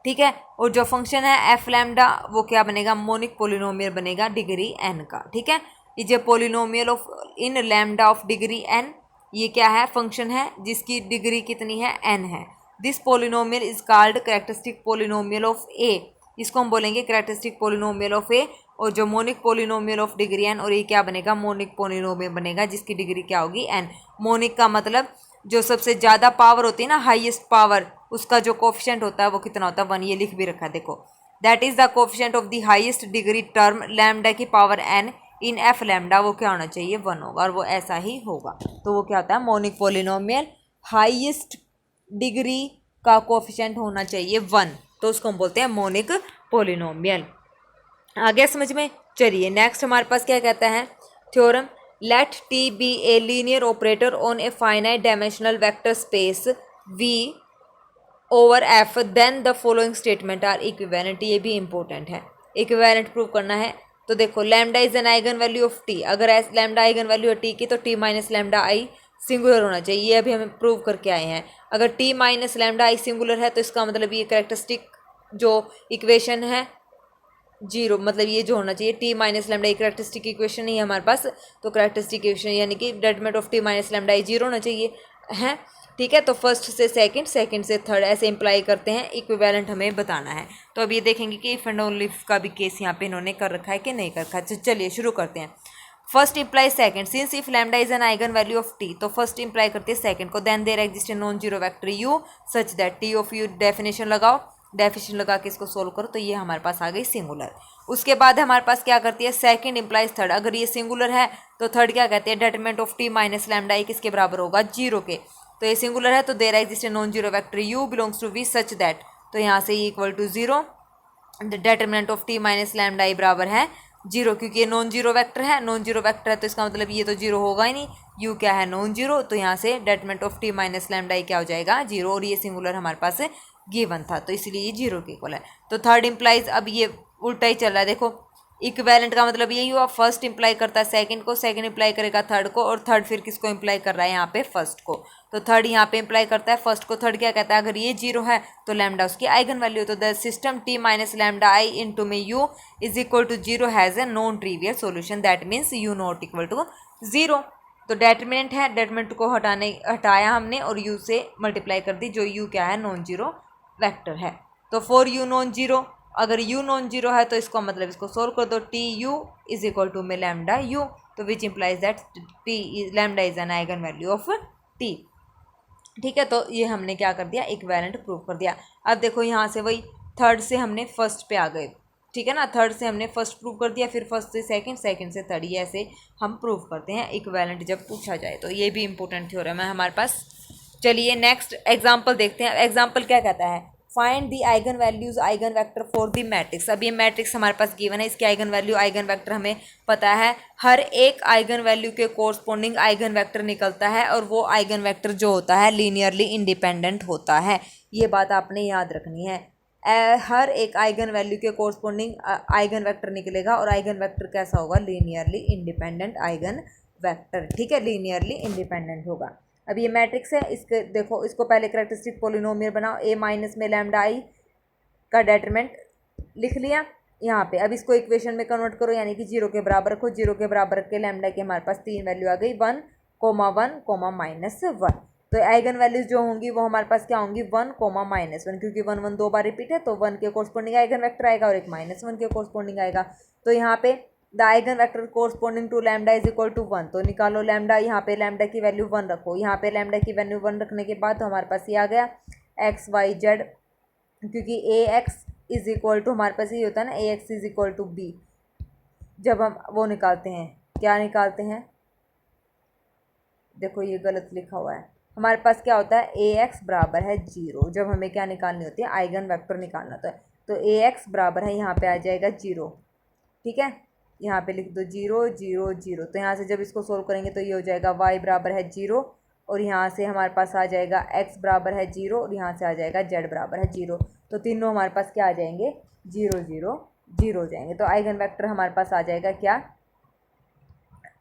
Speaker 1: ठीक है, और जो फंक्शन है एफ लैम्डा वो क्या बनेगा, मोनिक पोलिनोमियल बनेगा डिग्री एन का। ठीक है, is a polynomial of in lambda of degree N, ये क्या है, फंक्शन है जिसकी डिग्री कितनी है, एन है। This polynomial is called characteristic polynomial of A, इसको हम बोलेंगे करेक्टरिस्टिक पोलिनोमियल ऑफ ए। और जो monic polynomial of degree n, और ये क्या बनेगा, मोनिक पोलिनोमियल बनेगा जिसकी डिग्री क्या होगी, एन। मोनिक का मतलब जो सबसे ज़्यादा पावर होती है ना, हाईएस्ट पावर, उसका जो कोफिशिएंट होता है वो कितना होता है, 1। ये लिख भी रखा है देखो, that is the coefficient of the highest degree term lambda की power n in F lambda, वो क्या होना चाहिए, 1 होगा, और वो ऐसा ही होगा। तो वो क्या होता है, मोनिक पोलिनोमियल, हाईएस्ट डिग्री का कोफिशिएंट होना चाहिए 1, तो उसको हम बोलते हैं मोनिक पोलिनोमियल। आ गया समझ में? चलिए नेक्स्ट हमारे पास क्या कहता है theorem, let T be a linear operator on a finite dimensional vector space V over F then the following statement are equivalent. ये भी इंपॉर्टेंट है, इक्विवेलेंट प्रूव करना है। तो देखो lambda is an eigen value of T, अगर lambda eigen value है T की तो टी माइनस लैम्डा आई सिंगुलर होना चाहिए, ये अभी हम प्रूव करके आए हैं। अगर टी माइनस लैम्डा आई सिंगुलर है तो इसका मतलब ये कैरेक्टरिस्टिक जो इक्वेशन है जीरो, मतलब ये जो होना चाहिए T minus lambda characteristic equation नहीं है हमारे पास, तो कैरेक्टरिस्टिक इक्वेशन यानी कि डेटमेंट of T minus lambda I zero होना चाहिए है। ठीक है, तो फर्स्ट से सेकंड, सेकंड से थर्ड ऐसे इंप्लाई करते हैं, इक्विवेलेंट हमें बताना है। तो अब ये देखेंगे कि इफ एंड ओनली इफ का भी केस यहाँ पे इन्होंने कर रखा है कि नहीं कर रखा है। चलिए शुरू करते हैं। First imply second, since if lambda is an eigen value of T, तो फर्स्ट इंप्लाई करते हैं सेकंड को, then there exist a non zero vector U such that T of U, definition लगाओ, डेफिनेशन लगा के इसको सोल्व करो, तो ये हमारे पास आ गई सिंगुलर। उसके बाद हमारे पास क्या करती है सेकंड इंप्लाइज थर्ड, अगर ये सिंगुलर है तो थर्ड क्या कहते हैं determinant of T minus lambda I किसके बराबर होगा जीरो के, तो ये सिंगुलर है तो there exist a non zero vector u belongs to V such that, तो यहाँ से equal to zero, determinant of T minus lambda I बराबर है जीरो, क्योंकि ये नॉन जीरो वेक्टर है, नॉन जीरो वेक्टर है तो इसका मतलब ये तो जीरो होगा ही नहीं, यू क्या है नॉन जीरो, तो यहाँ से determinant of T minus lambda I क्या हो जाएगा जीरो, और ये सिंगुलर हमारे पास गिवन था तो इसलिए ये जीरो के इक्वल है। तो थर्ड इंप्लाइज, अब ये उल्टा ही चल रहा है, देखो इक्विवेलेंट का मतलब यही हुआ, फर्स्ट इंप्लाई करता है सेकंड को, सेकंड इंप्लाई करेगा थर्ड को, और थर्ड फिर किसको इंप्लाई कर रहा है यहाँ पे फर्स्ट को, तो थर्ड यहाँ पे इंप्लाई करता है फर्स्ट को, थर्ड क्या कहता है अगर ये जीरो है तो लैम्डा उसकी आइगन वैल्यू, तो the system T minus lambda I into में you is equal to zero has a non trivial solution, that means u not equal to zero. तो डेटरमिनेंट है, डेटरमिनेंट को हटाया हमने और यू से मल्टीप्लाई कर दी, जो यू क्या है नॉन जीरो वेक्टर है। तो फॉर यू नॉन जीरो, अगर u नॉन जीरो है तो इसको मतलब इसको सोल्व कर दो, T U is equal to में लैम्डा यू, तो which implies that T lambda is an eigen value of T. ठीक है, तो ये हमने क्या कर दिया इक्विवेलेंट प्रूव कर दिया। अब देखो यहाँ से वही थर्ड से हमने फर्स्ट पे आ गए, ठीक है ना, थर्ड से हमने फर्स्ट प्रूव कर दिया, फिर फर्स्ट से सेकंड, सेकंड से थर्ड, ये ऐसे हम प्रूव करते हैं इक्विवेलेंट जब पूछा जाए, तो ये भी इंपॉर्टेंट थ्योरम है हमारे पास। चलिए नेक्स्ट एग्जाम्पल देखते हैं। एग्जाम्पल क्या कहता है, find the eigen values eigen vector for the matrix. अब ये मैट्रिक्स हमारे पास गिवन है, इसकी आइगन वैल्यू आइगन वेक्टर हमें पता है, हर एक आइगन वैल्यू के कोरस्पोंडिंग आइगन वेक्टर निकलता है, और वो आइगन वेक्टर जो होता है लीनियरली इंडिपेंडेंट होता है, ये बात आपने याद रखनी है। हर एक आइगन वैल्यू के कोरस्पोंडिंग आइगन वेक्टर निकलेगा, और आइगन वेक्टर कैसा होगा लीनियरली इंडिपेंडेंट आइगन वेक्टर, ठीक है, लीनियरली इंडिपेंडेंट होगा। अब ये मैट्रिक्स है, इसके देखो इसको पहले कैरेक्टरिस्टिक पोलिनोमियल बनाओ, ए माइनस में लैम्डा आई का डेटरमिनेंट लिख लिया यहाँ पे। अब इसको इक्वेशन में कन्वर्ट करो, यानी कि जीरो के बराबर रखो, जीरो के बराबर रख के लैम्डा के हमारे पास तीन वैल्यू आ गई, 1, -1। तो आइगन वैल्यूज जो होंगी वो हमारे पास क्या होंगी 1, -1, क्योंकि 1 1 दो बार रिपीट है, तो 1 के कोरस्पोंडिंग आइगन वेक्टर आएगा और एक -1 के कोरस्पोंडिंग आएगा। तो यहाँ पे the eigenvector corresponding to lambda is equal to 1, तो निकालो लैम्डा, यहाँ पे लैम्डा की वैल्यू 1 रखो, यहाँ पे लैम्डा की वैल्यू 1 रखने के बाद तो हमारे पास ये आ गया एक्स वाई जेड, क्योंकि A x is equal to हमारे पास ये होता है ना A x is equal to b, जब हम वो निकालते हैं क्या निकालते हैं, देखो ये गलत लिखा हुआ है, हमारे पास क्या होता है ए एक्स बराबर है 0, जब हमें क्या निकालनी होती है आइगन वेक्टर निकालना होता है, तो ए एक्स बराबर है यहाँ पे आ जाएगा 0, ठीक है, यहाँ पे लिख दो 0 0 0, तो यहाँ से जब इसको सोल्व करेंगे तो ये हो जाएगा y बराबर है 0, और यहाँ से हमारे पास आ जाएगा x बराबर है 0, और यहाँ से आ जाएगा z बराबर है 0, तो तीनों हमारे पास क्या आ जाएंगे 0 0 0 हो जाएंगे। तो आइगन वेक्टर हमारे पास आ जाएगा क्या,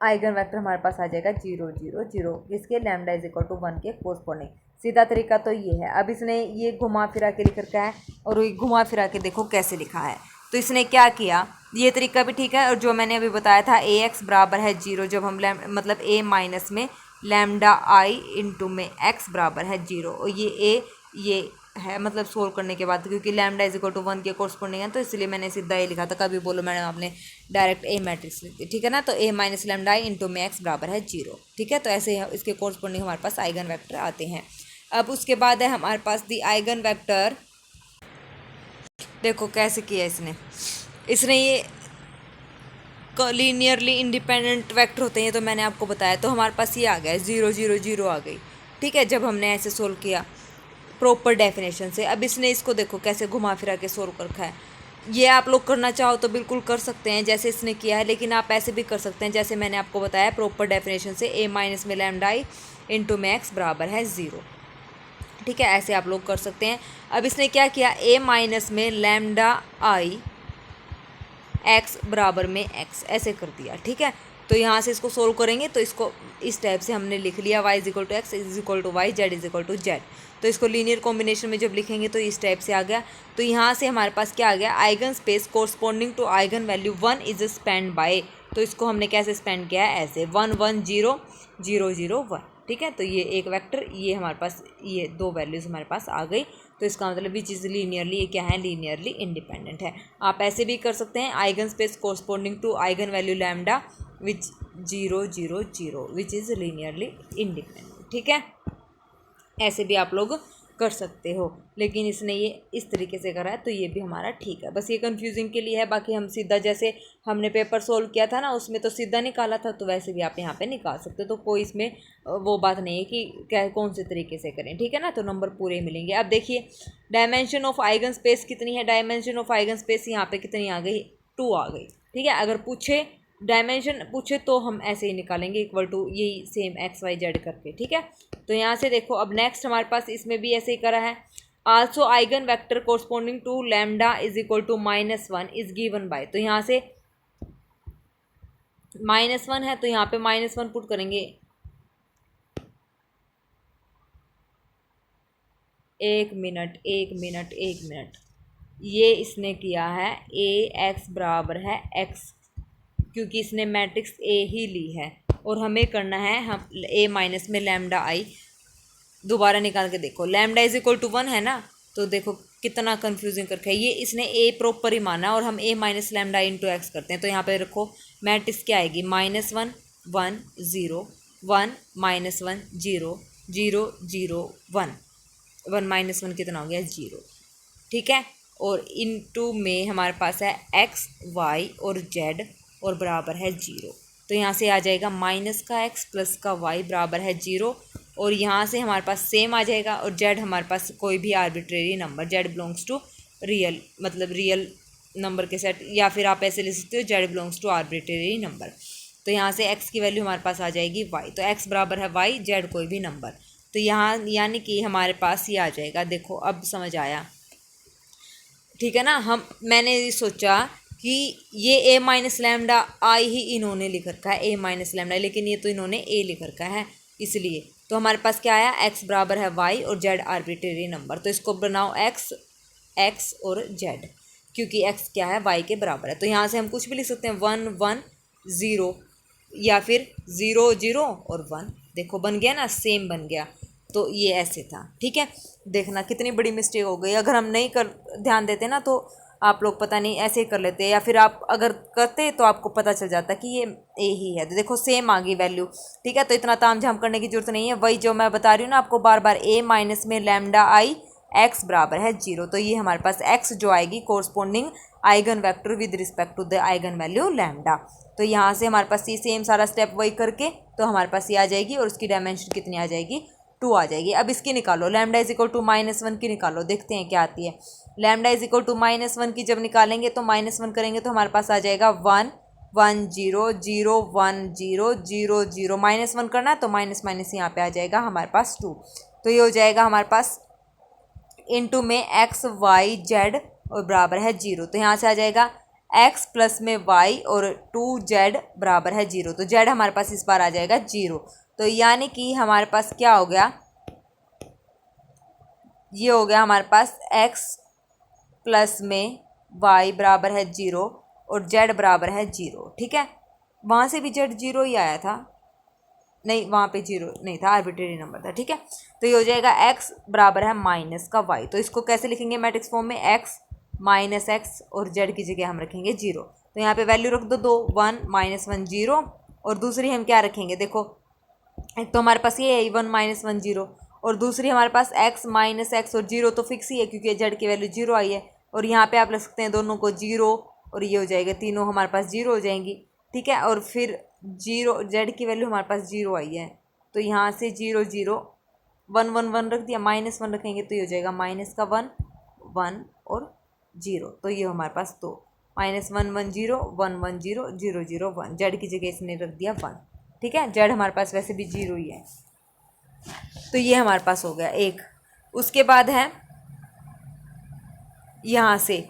Speaker 1: आइगन वेक्टर हमारे पास आ जाएगा 0 0 0, इसके लैम्डा इज इक्वल टू 1 के कोरस्पोंडिंग। सीधा तरीका तो ये है। अब इसने ये घुमा फिरा के लिख रखा है, और ये घुमा फिरा के देखो कैसे लिखा है, तो इसने क्या किया, ये तरीका भी ठीक है, और जो मैंने अभी बताया था ए एक्स बराबर है 0, जब हम मतलब ए माइनस में लैम्डा आई इंटू में एक्स बराबर है 0, और ये है मतलब सोल्व करने के बाद, क्योंकि लैम्डा इज इक्वल टू 1 के कोरस्पोंडिंग है, तो इसलिए मैंने सीधा ये लिखा था, कभी बोलो मैडम आपने डायरेक्ट ए मैट्रिक्स लिख दी, ठीक है ना, तो ए माइनस लैम्डा आई इंटू में एक्स बराबर है 0, ठीक है, तो ऐसे इसके कोरस्पोंडिंग हमारे पास आइगन वेक्टर आते हैं। अब उसके बाद है हमारे पास दी आइगन वेक्टर, देखो कैसे किया इसने ये लीनियरली इंडिपेंडेंट वेक्टर होते हैं, तो मैंने आपको बताया, तो हमारे पास ये आ गया 0 0 0 आ गई, ठीक है, जब हमने ऐसे सोल्व किया। प्रॉपर डेफिनेशन से। अब इसने इसको देखो कैसे घुमा फिरा के सोल्व कर रखा है। ये आप लोग करना चाहो तो बिल्कुल कर सकते हैं जैसे इसने किया है, लेकिन आप ऐसे भी कर सकते हैं जैसे मैंने आपको बताया प्रॉपर डेफिनेशन से, a माइनस में लैम्डा आई इंटू में x बराबर है 0। ठीक है, ऐसे आप लोग कर सकते हैं। अब इसने क्या किया, a माइनस में लैम्डा आई x बराबर में x ऐसे कर दिया। ठीक है, तो यहाँ से इसको सोल्व करेंगे तो इसको इस टाइप से हमने लिख लिया y is equal to X is equal to Y Z is equal to Z. तो इसको लीनियर कॉम्बिनेशन में जब लिखेंगे तो इस टाइप से आ गया। तो यहाँ से हमारे पास क्या आ गया, eigenspace corresponding to eigenvalue 1 is spanned by. तो इसको हमने कैसे स्पेंड किया है, ऐसे 1 1 0 0 0 1। ठीक है, तो ये एक वेक्टर, ये हमारे पास ये दो वैल्यूज़ हमारे पास आ गई। तो इसका मतलब विच इज़ लीनियरली, ये क्या है, लीनियरली इंडिपेंडेंट है। आप ऐसे भी कर सकते हैं, eigenspace corresponding to eigenvalue lambda which 0 0 0 which is linearly independent. ठीक है, ऐसे भी आप लोग कर सकते हो, लेकिन इसने ये इस तरीके से करा है तो ये भी हमारा ठीक है। बस ये कंफ्यूजिंग के लिए है, बाकी हम सीधा जैसे हमने पेपर सोल्व किया था ना उसमें तो सीधा निकाला था, तो वैसे भी आप यहाँ पे निकाल सकते हो। तो कोई इसमें वो बात नहीं है कि क्या कौन से तरीके से करें। ठीक है ना, तो नंबर पूरे मिलेंगे। अब देखिए डायमेंशन ऑफ आइगन स्पेस कितनी है, डायमेंशन ऑफ आइगन स्पेस यहाँ पे कितनी आ गई, 2 आ गई। ठीक है, अगर पूछे डायमेंशन पूछे तो हम ऐसे ही निकालेंगे इक्वल टू यही सेम एक्स वाई जेड करके। ठीक है, तो यहाँ से देखो अब नेक्स्ट हमारे पास इसमें भी ऐसे ही करा है। Also eigenvector corresponding to lambda is equal to -1 is given by. तो यहाँ से -1 है तो यहाँ पे -1 पुट करेंगे। एक मिनट, ये इसने किया है ए एक्स बराबर है एक्स, क्योंकि इसने मैट्रिक्स ए ही ली है और हमें करना है हम ए माइनस में लैम्डा आई। दोबारा निकाल के देखो, लैम्डा इज इक्वल टू 1 है ना, तो देखो कितना कंफ्यूजिंग करके है। ये इसने ए प्रॉपर ही माना और हम ए माइनस लैम्डा इंटू एक्स करते हैं। तो यहाँ पे रखो मैट्रिक्स क्या आएगी, -1 1 0 1 -1 0 0 0 1 1 -1 कितना हो गया, 0। ठीक है, और इनटू में हमारे पास है एक्स वाई और जेड और बराबर है 0। तो यहाँ से आ जाएगा माइनस का एक्स प्लस का वाई बराबर है 0, और यहाँ से हमारे पास सेम आ जाएगा। और जेड हमारे पास कोई भी arbitrary number, Z belongs to real, मतलब रियल नंबर के सेट, या फिर आप ऐसे लिख सकते हो Z belongs to arbitrary number. तो यहाँ से एक्स की वैल्यू हमारे पास आ जाएगी वाई, तो एक्स बराबर है वाई, जेड कोई भी नंबर। तो यहाँ यानी कि हमारे पास ये आ जाएगा। देखो अब समझ आया, ठीक है ना। मैंने सोचा कि ये ए माइनस लैम्डा आई ही इन्होंने लिख रखा है, ए माइनस लैम्डा, लेकिन ये तो इन्होंने ए लिख रखा है, इसलिए तो हमारे पास क्या आया, एक्स बराबर है वाई और जेड आर्बिट्रेरी नंबर। तो इसको बनाओ एक्स और जेड, क्योंकि एक्स क्या है, वाई के बराबर है। तो यहाँ से हम कुछ भी लिख सकते हैं, 1 1 0 या फिर 0 0 और 1। देखो बन गया ना, सेम बन गया। तो ये ऐसे था। ठीक है, देखना कितनी बड़ी मिस्टेक हो गई। अगर हम नहीं कर ध्यान देते ना तो आप लोग पता नहीं ऐसे ही कर लेते, या फिर आप अगर करते तो आपको पता चल जाता कि ये ए ही है। तो देखो सेम आ गई वैल्यू। ठीक है, तो इतना ताम झाम करने की जरूरत नहीं है, वही जो मैं बता रही हूँ ना आपको बार बार, ए माइनस में लैम्डा आई एक्स बराबर है 0। तो ये हमारे पास एक्स जो आएगी corresponding eigenvector with respect to the eigen value lambda. तो यहाँ से हमारे पास ये सेम सारा स्टेप वही करके तो हमारे पास ये आ जाएगी, और उसकी डायमेंशन कितनी आ जाएगी, 2 आ जाएगी। अब इसकी निकालो, लैम्डा इज इक्वल टू -1 की निकालो, देखते हैं क्या आती है। लैम्डा इज इक्वल टू -1 की जब निकालेंगे तो -1 करेंगे तो हमारे पास आ जाएगा 1 1 0 0 1 0 0 0। -1 करना है तो माइनस माइनस यहाँ पे आ जाएगा हमारे पास 2। तो ये हो जाएगा हमारे पास इनटू में एक्स वाई जेड और बराबर है 0। तो यहाँ से आ जाएगा x प्लस में y और 2z बराबर है 0। तो z हमारे पास इस बार आ जाएगा 0। तो यानी कि हमारे पास क्या हो गया, ये हो गया हमारे पास x प्लस में y बराबर है 0 और z बराबर है 0। ठीक है, वहाँ से भी z 0 ही आया था, नहीं वहाँ पे 0 नहीं था, आर्बिट्रेरी नंबर था। ठीक है, तो ये हो जाएगा x बराबर है माइनस का y। तो इसको कैसे लिखेंगे मैट्रिक्स फॉर्म में, x माइनस एक्स और z की जगह हम रखेंगे 0। तो यहाँ पे वैल्यू रख दो 2 1 -1 0, और दूसरी हम क्या रखेंगे, देखो एक तो हमारे पास ये है 1 -1 0, और दूसरी हमारे पास x माइनस एक्स और 0 तो फिक्स ही है क्योंकि z की वैल्यू 0 आई है। और यहाँ पे आप लिख सकते हैं दोनों को 0, और ये हो जाएगा, तीनों हमारे पास 0 हो जाएंगी। ठीक है, और फिर 0 z की वैल्यू हमारे पास 0 आई है, तो यहाँ से 0 0 वन वन वन रख दिया, माइनस वन रखेंगे तो ये हो जाएगा माइनस का वन, वन और जीरो, तो ये हमारे पास दो, minus one one zero, one one zero, zero zero one, Z की जगह इसने रख दिया वन। ठीक है, जेड हमारे पास वैसे भी जीरो ही है, तो ये हमारे पास हो गया एक। उसके बाद है यहाँ से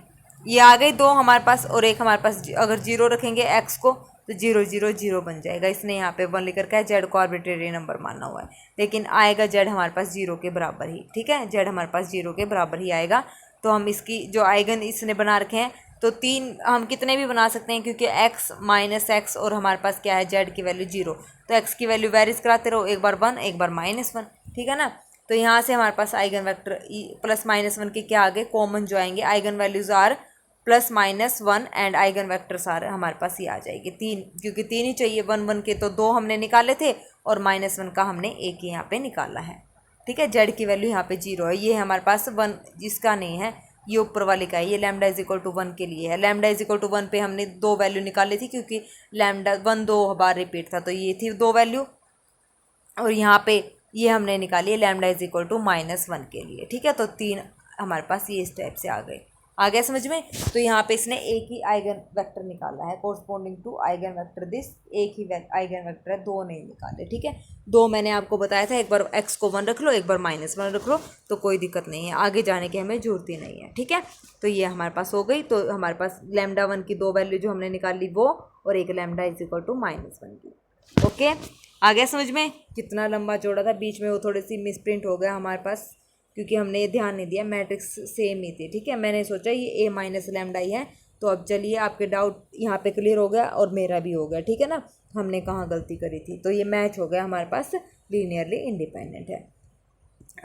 Speaker 1: ये आ गई दो हमारे पास, और एक हमारे पास अगर जीरो रखेंगे एक्स को तो जीरो जीरो जीरो बन जाएगा। इसने यहाँ पे वन लिख रखा है, जेड को आर्बिट्रेरी नंबर माना हुआ है, लेकिन आएगा जेड हमारे पास जीरो के बराबर ही। ठीक है, जेड हमारे पास जीरो के बराबर ही आएगा। तो हम इसकी जो आइगन इसने बना रखे हैं, तो तीन हम कितने भी बना सकते हैं, क्योंकि एक्स माइनस एक्स और हमारे पास क्या है जेड की वैल्यू जीरो, तो एक्स की वैल्यू वेरीज कराते रहो, एक बार वन एक बार माइनस वन। ठीक है ना, तो यहाँ से हमारे पास eigen vector plus minus one के क्या आगे कॉमन जो आएंगे, eigen values are plus minus one and eigen vectors are हमारे पास ये आ जाएगी तीन, क्योंकि तीन ही चाहिए, वन वन के तो दो हमने निकाले थे और माइनस वन का हमने एक ही यहाँ पे निकाला है। ठीक है, जेड की वैल्यू यहाँ पे जीरो है, ये हमारे पास वन जिसका नहीं है, ये ऊपर वाले का है, ये lambda is equal to one के लिए है। Lambda is equal to one पे हमने दो वैल्यू निकाली थी, क्योंकि लैम्डा वन दो बार रिपीट था, तो ये थी दो वैल्यू, और यहाँ पे ये हमने निकाली है lambda is equal to minus one के लिए। ठीक है, तो तीन हमारे पास ये इस टाइप से आ गए, आ गया समझ में। तो यहाँ पे इसने एक ही आइगन वेक्टर निकाला है corresponding to eigenvector this, एक ही आइगन वेक्टर है, दो नहीं निकाले। ठीक है, दो मैंने आपको बताया था, एक बार एक्स को वन रख लो, एक बार माइनस वन रख लो, तो कोई दिक्कत नहीं है, आगे जाने की हमें जरूरत ही नहीं है। ठीक है, तो ये हमारे पास हो गई। तो हमारे पास लैम्डा वन की दो वैल्यू जो हमने निकाली वो, और एक lambda is equal to minus one की। ओके, आ गया समझ में। कितना लंबा चौड़ा था, बीच में वो थोड़ी सी मिसप्रिंट हो गया हमारे पास, क्योंकि हमने ये ध्यान नहीं दिया, मैट्रिक्स सेम ही थी। ठीक है, मैंने सोचा ये ए माइनस लैम्डा ही है। तो अब चलिए आपके डाउट यहाँ पे क्लियर हो गया और मेरा भी हो गया। ठीक है ना, हमने कहाँ गलती करी थी, तो ये मैच हो गया हमारे पास, लीनियरली इंडिपेंडेंट है।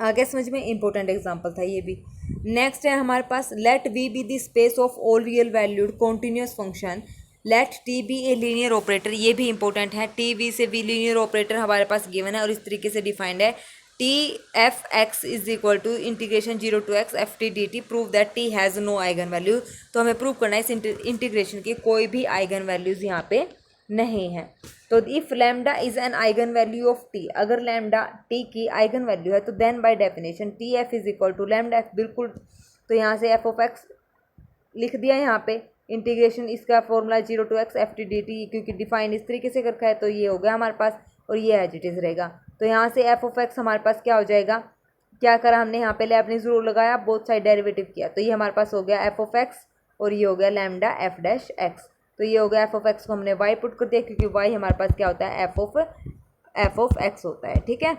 Speaker 1: आगे समझ में, इंपॉर्टेंट एग्जांपल था ये भी। नेक्स्ट है हमारे पास, let V be the space of all real valued continuous function, let T be a linear operator. ये भी इंपॉर्टेंट है, टी वी से भी लीनियर ऑपरेटर हमारे पास गिवन है और इस तरीके से डिफाइंड है, T F X is equal to integration zero to X F T D T, prove that T has no eigen value. तो हमें प्रूव करना है इस इंटीग्रेशन की कोई भी आइगन वैल्यूज़ यहाँ पे नहीं है। तो if lambda is an eigen value of T, अगर लैम्डा टी की आइगन वैल्यू है तो then by definition T F is equal to lambda F, बिल्कुल। तो यहाँ से एफ ऑफ एक्स लिख दिया यहाँ पे, इंटीग्रेशन इसका formula zero to X F T D T, क्योंकि डिफाइन इस तरीके से रखा है, तो ये हो गया हमारे पास, और ये एज इट इज़ रहेगा। तो यहाँ से एफ ऑफ एक्स हमारे पास क्या हो जाएगा, क्या करा हमने यहाँ पे लेबनिज़ रूल लगाया, बोथ साइड डेरिवेटिव किया, तो ये हमारे पास हो गया एफ ऑफ एक्स, और ये हो गया लैम्डा एफ डैश एक्स। तो ये हो गया एफ ऑफ एक्स को हमने वाई पुट कर दिया, क्योंकि वाई हमारे पास क्या होता है, एफ ऑफ एक्स होता है। ठीक है,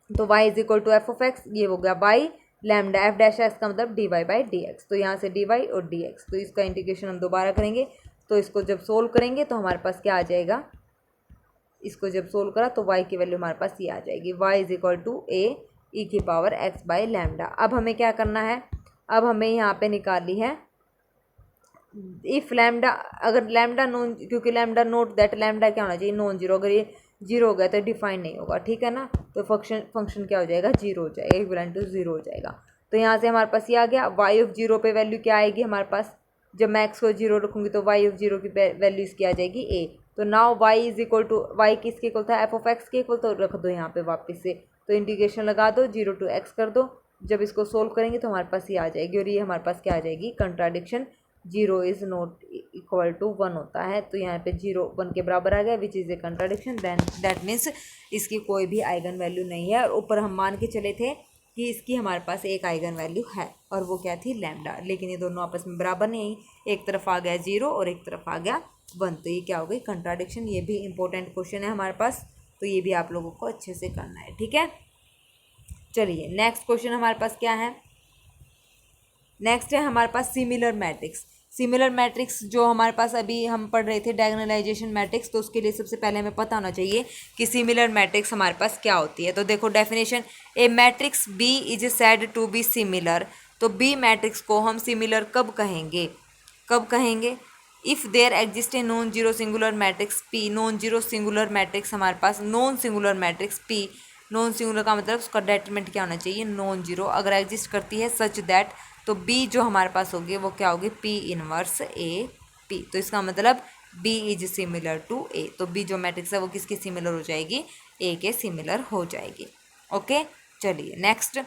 Speaker 1: तो y is equal to F of X, ये हो गया Y lambda F dash X का मतलब D Y by D X. तो यहाँ से डी वाई और डी एक्स, तो इसका इंटीग्रेशन हम दोबारा करेंगे, तो इसको जब सोल्व करेंगे तो हमारे पास क्या आ जाएगा, इसको जब सोल्व करा तो y की वैल्यू हमारे पास ये आ जाएगी, y इज इक्वल टू ए ई की पावर एक्स बाई लैम्डा। अब हमें क्या करना है, अब हमें यहाँ पे निकाली है इफ़ लैम्डा, अगर लैम्डा नॉन, क्योंकि लैम्डा नोट दैट लैम्डा क्या होना चाहिए, नॉन जीरो, अगर ये जीरो हो गया तो डिफाइन नहीं होगा। ठीक है ना, तो फंक्शन क्या हो जाएगा, जीरो हो जाएगा, इक्वलेंट टू जीरो हो जाएगा। तो यहाँ से हमारे पास ये आ गया, वाई ऑफ जीरो पे वैल्यू क्या आएगी हमारे पास, जब मैं एक्स को जीरो रखूँगी तो वाई ऑफ जीरो की वैल्यू इसकी आ जाएगी ए। तो now Y is equal to, Y किसके इक्वल था, एफ ऑफ एक्स के इक्वल, तो रख दो यहाँ पे वापस से, तो इंटीग्रेशन लगा दो, जीरो टू एक्स कर दो, जब इसको सोल्व करेंगे तो हमारे पास ये आ जाएगी, और ये हमारे पास क्या आ जाएगी, contradiction, zero is not equal to one होता है, तो यहाँ पे जीरो वन के बराबर आ गया, which is a contradiction, then that means इसकी कोई भी आइगन वैल्यू नहीं है। और ऊपर हम मान के चले थे कि इसकी हमारे पास एक आइगन वैल्यू है, और वो क्या थी, लैम्डा, लेकिन ये दोनों आपस में बराबर नहीं, एक तरफ आ गया जीरो और एक तरफ आ गया वन, तो ये क्या हो गई, कंट्राडिक्शन। ये भी इंपॉर्टेंट क्वेश्चन है हमारे पास, तो ये भी आप लोगों को अच्छे से करना है। ठीक है, चलिए नेक्स्ट क्वेश्चन हमारे पास क्या है, नेक्स्ट है हमारे पास सिमिलर मैट्रिक्स। सिमिलर मैट्रिक्स जो हमारे पास अभी हम पढ़ रहे थे डायगोनलाइजेशन मैट्रिक्स, तो उसके लिए सबसे पहले हमें पता होना चाहिए कि सिमिलर मैट्रिक्स हमारे पास क्या होती है। तो देखो definition, a matrix B is said to be similar. तो बी मैट्रिक्स को हम सिमिलर कब कहेंगे, कब कहेंगे, if there exist a non zero singular matrix P, non zero singular matrix हमारे पास, non singular matrix P, non singular का मतलब उसका डेटरमिनेंट क्या होना चाहिए, नॉन जीरो, अगर एग्जिस्ट करती है सच दैट, तो बी जो हमारे पास होगी वो क्या होगी, पी इनवर्स ए पी। तो इसका मतलब बी इज सिमिलर टू ए, तो बी जो मैट्रिक्स है वो किसके सिमिलर हो जाएगी, ए के सिमिलर हो जाएगी। ओके, चलिए next,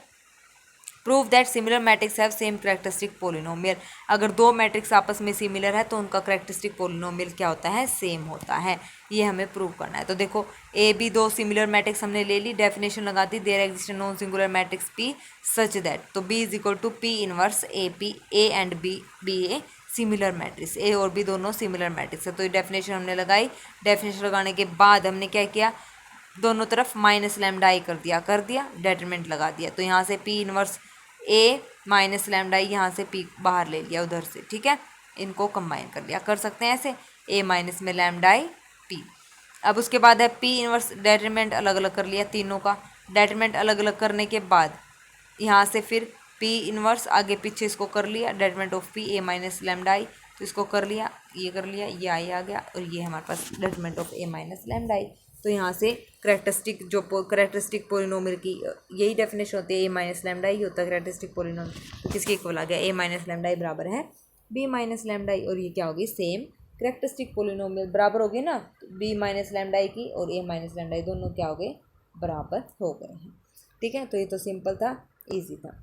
Speaker 1: prove that similar matrix have same characteristic polynomial. अगर दो मैट्रिक्स आपस में सिमिलर है तो उनका करेक्टरिस्टिक पोलिनोमियल क्या होता है, सेम होता है। ये हमें प्रूव करना है। तो देखो ए बी दो सिमिलर मैट्रिक्स हमने ले ली, डेफिनेशन लगा दी, there exist non singular matrix P such that, तो B is equal to P inverse A P, A and B a similar matrix, A और बी दोनों सिमिलर मैट्रिक्स है। तो ये डेफिनेशन हमने लगाई। डेफिनेशन लगाने के बाद हमने क्या किया, दोनों तरफ माइनस लैम्डा आई कर दिया, डेटरमिनेंट लगा दिया। तो यहाँ से पी इनवर्स ए माइनस लैम्डा आई, यहाँ से पी बाहर ले लिया उधर से, ठीक है, इनको कंबाइन कर लिया, कर सकते हैं ऐसे, ए माइनस में लैम्डा आई पी। अब उसके बाद है पी इनवर्स, डेटरमिनेंट अलग अलग कर लिया तीनों का। डेटरमिनेंट अलग अलग करने के बाद यहाँ से फिर पी इनवर्स आगे पीछे इसको कर लिया, determinant of P A minus lambda I, तो इसको कर लिया, ये कर लिया, ये आई आ गया, और ये हमारे पास determinant of A minus lambda I. तो यहाँ से करेक्टरिस्टिक जो करेक्टरिस्टिक पोलिनोमियल की यही डेफिनेशन होती है, ए माइनस लैम्डा आई होता है करेक्टरिस्टिक पोलिनोमियल। तो किसके इक्वल आ गया, ए माइनस लैम्डा आई बराबर है बी माइनस लैम्डा आई, और ये क्या होगी, सेम करेक्टरिस्टिक पोलिनोमियल बराबर हो गए ना, बी माइनस लैम्डा आई की और ए माइनस लैम्डा आई दोनों क्या हो गए, बराबर हो गए हैं। ठीक है, तो ये तो सिंपल था, ईजी था।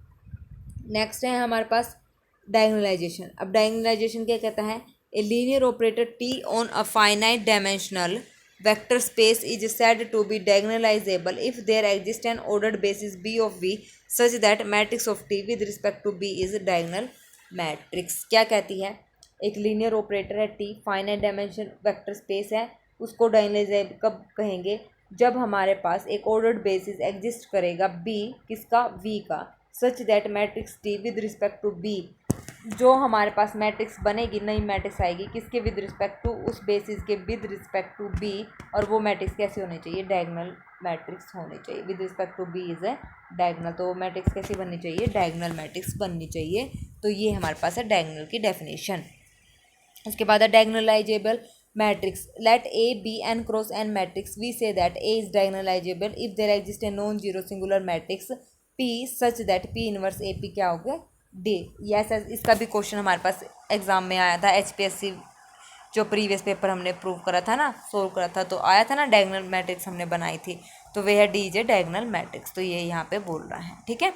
Speaker 1: नेक्स्ट है हमारे पास डायगोनलाइजेशन। अब डायगोनलाइजेशन क्या कहता है, ए linear operator T on a finite dimensional vector space is said to be diagonalizable if there exists an ordered basis b of v such that matrix of t with respect to b is diagonal matrix। क्या कहती है, एक linear operator है t, finite dimension vector space है, उसको diagonalizable कब कहेंगे, जब हमारे पास एक ऑर्डर्ड बेसिस एग्जिस्ट करेगा b, किसका, v का, such that matrix t with respect to b, जो हमारे पास मैट्रिक्स बनेगी, नई मैट्रिक्स आएगी, किसके विद रिस्पेक्ट टू, उस बेसिस के विद रिस्पेक्ट टू बी, और वो मैट्रिक्स कैसी होनी चाहिए, डायगोनल मैट्रिक्स होनी चाहिए, with respect to B is a diagonal. तो मैट्रिक्स कैसी बननी चाहिए, डायगोनल मैट्रिक्स बननी चाहिए। तो ये हमारे पास है डायगोनल की डेफिनेशन। उसके बाद है diagonalizable matrix, let A be N cross N matrix, we say that A is diagonalizable if there exist a non zero singular matrix P such that P inverse A P क्या हो गया, D. Yes, इसका भी question हमारे पास exam में आया था, HPSC जो प्रीवियस पेपर हमने प्रूव करा था ना, सोल्व करा था, तो आया था ना, डायगोनल मैट्रिक्स हमने बनाई थी, तो वह है डी जे डायगोनल मैट्रिक्स। तो ये यहाँ पे बोल रहा है, ठीक है।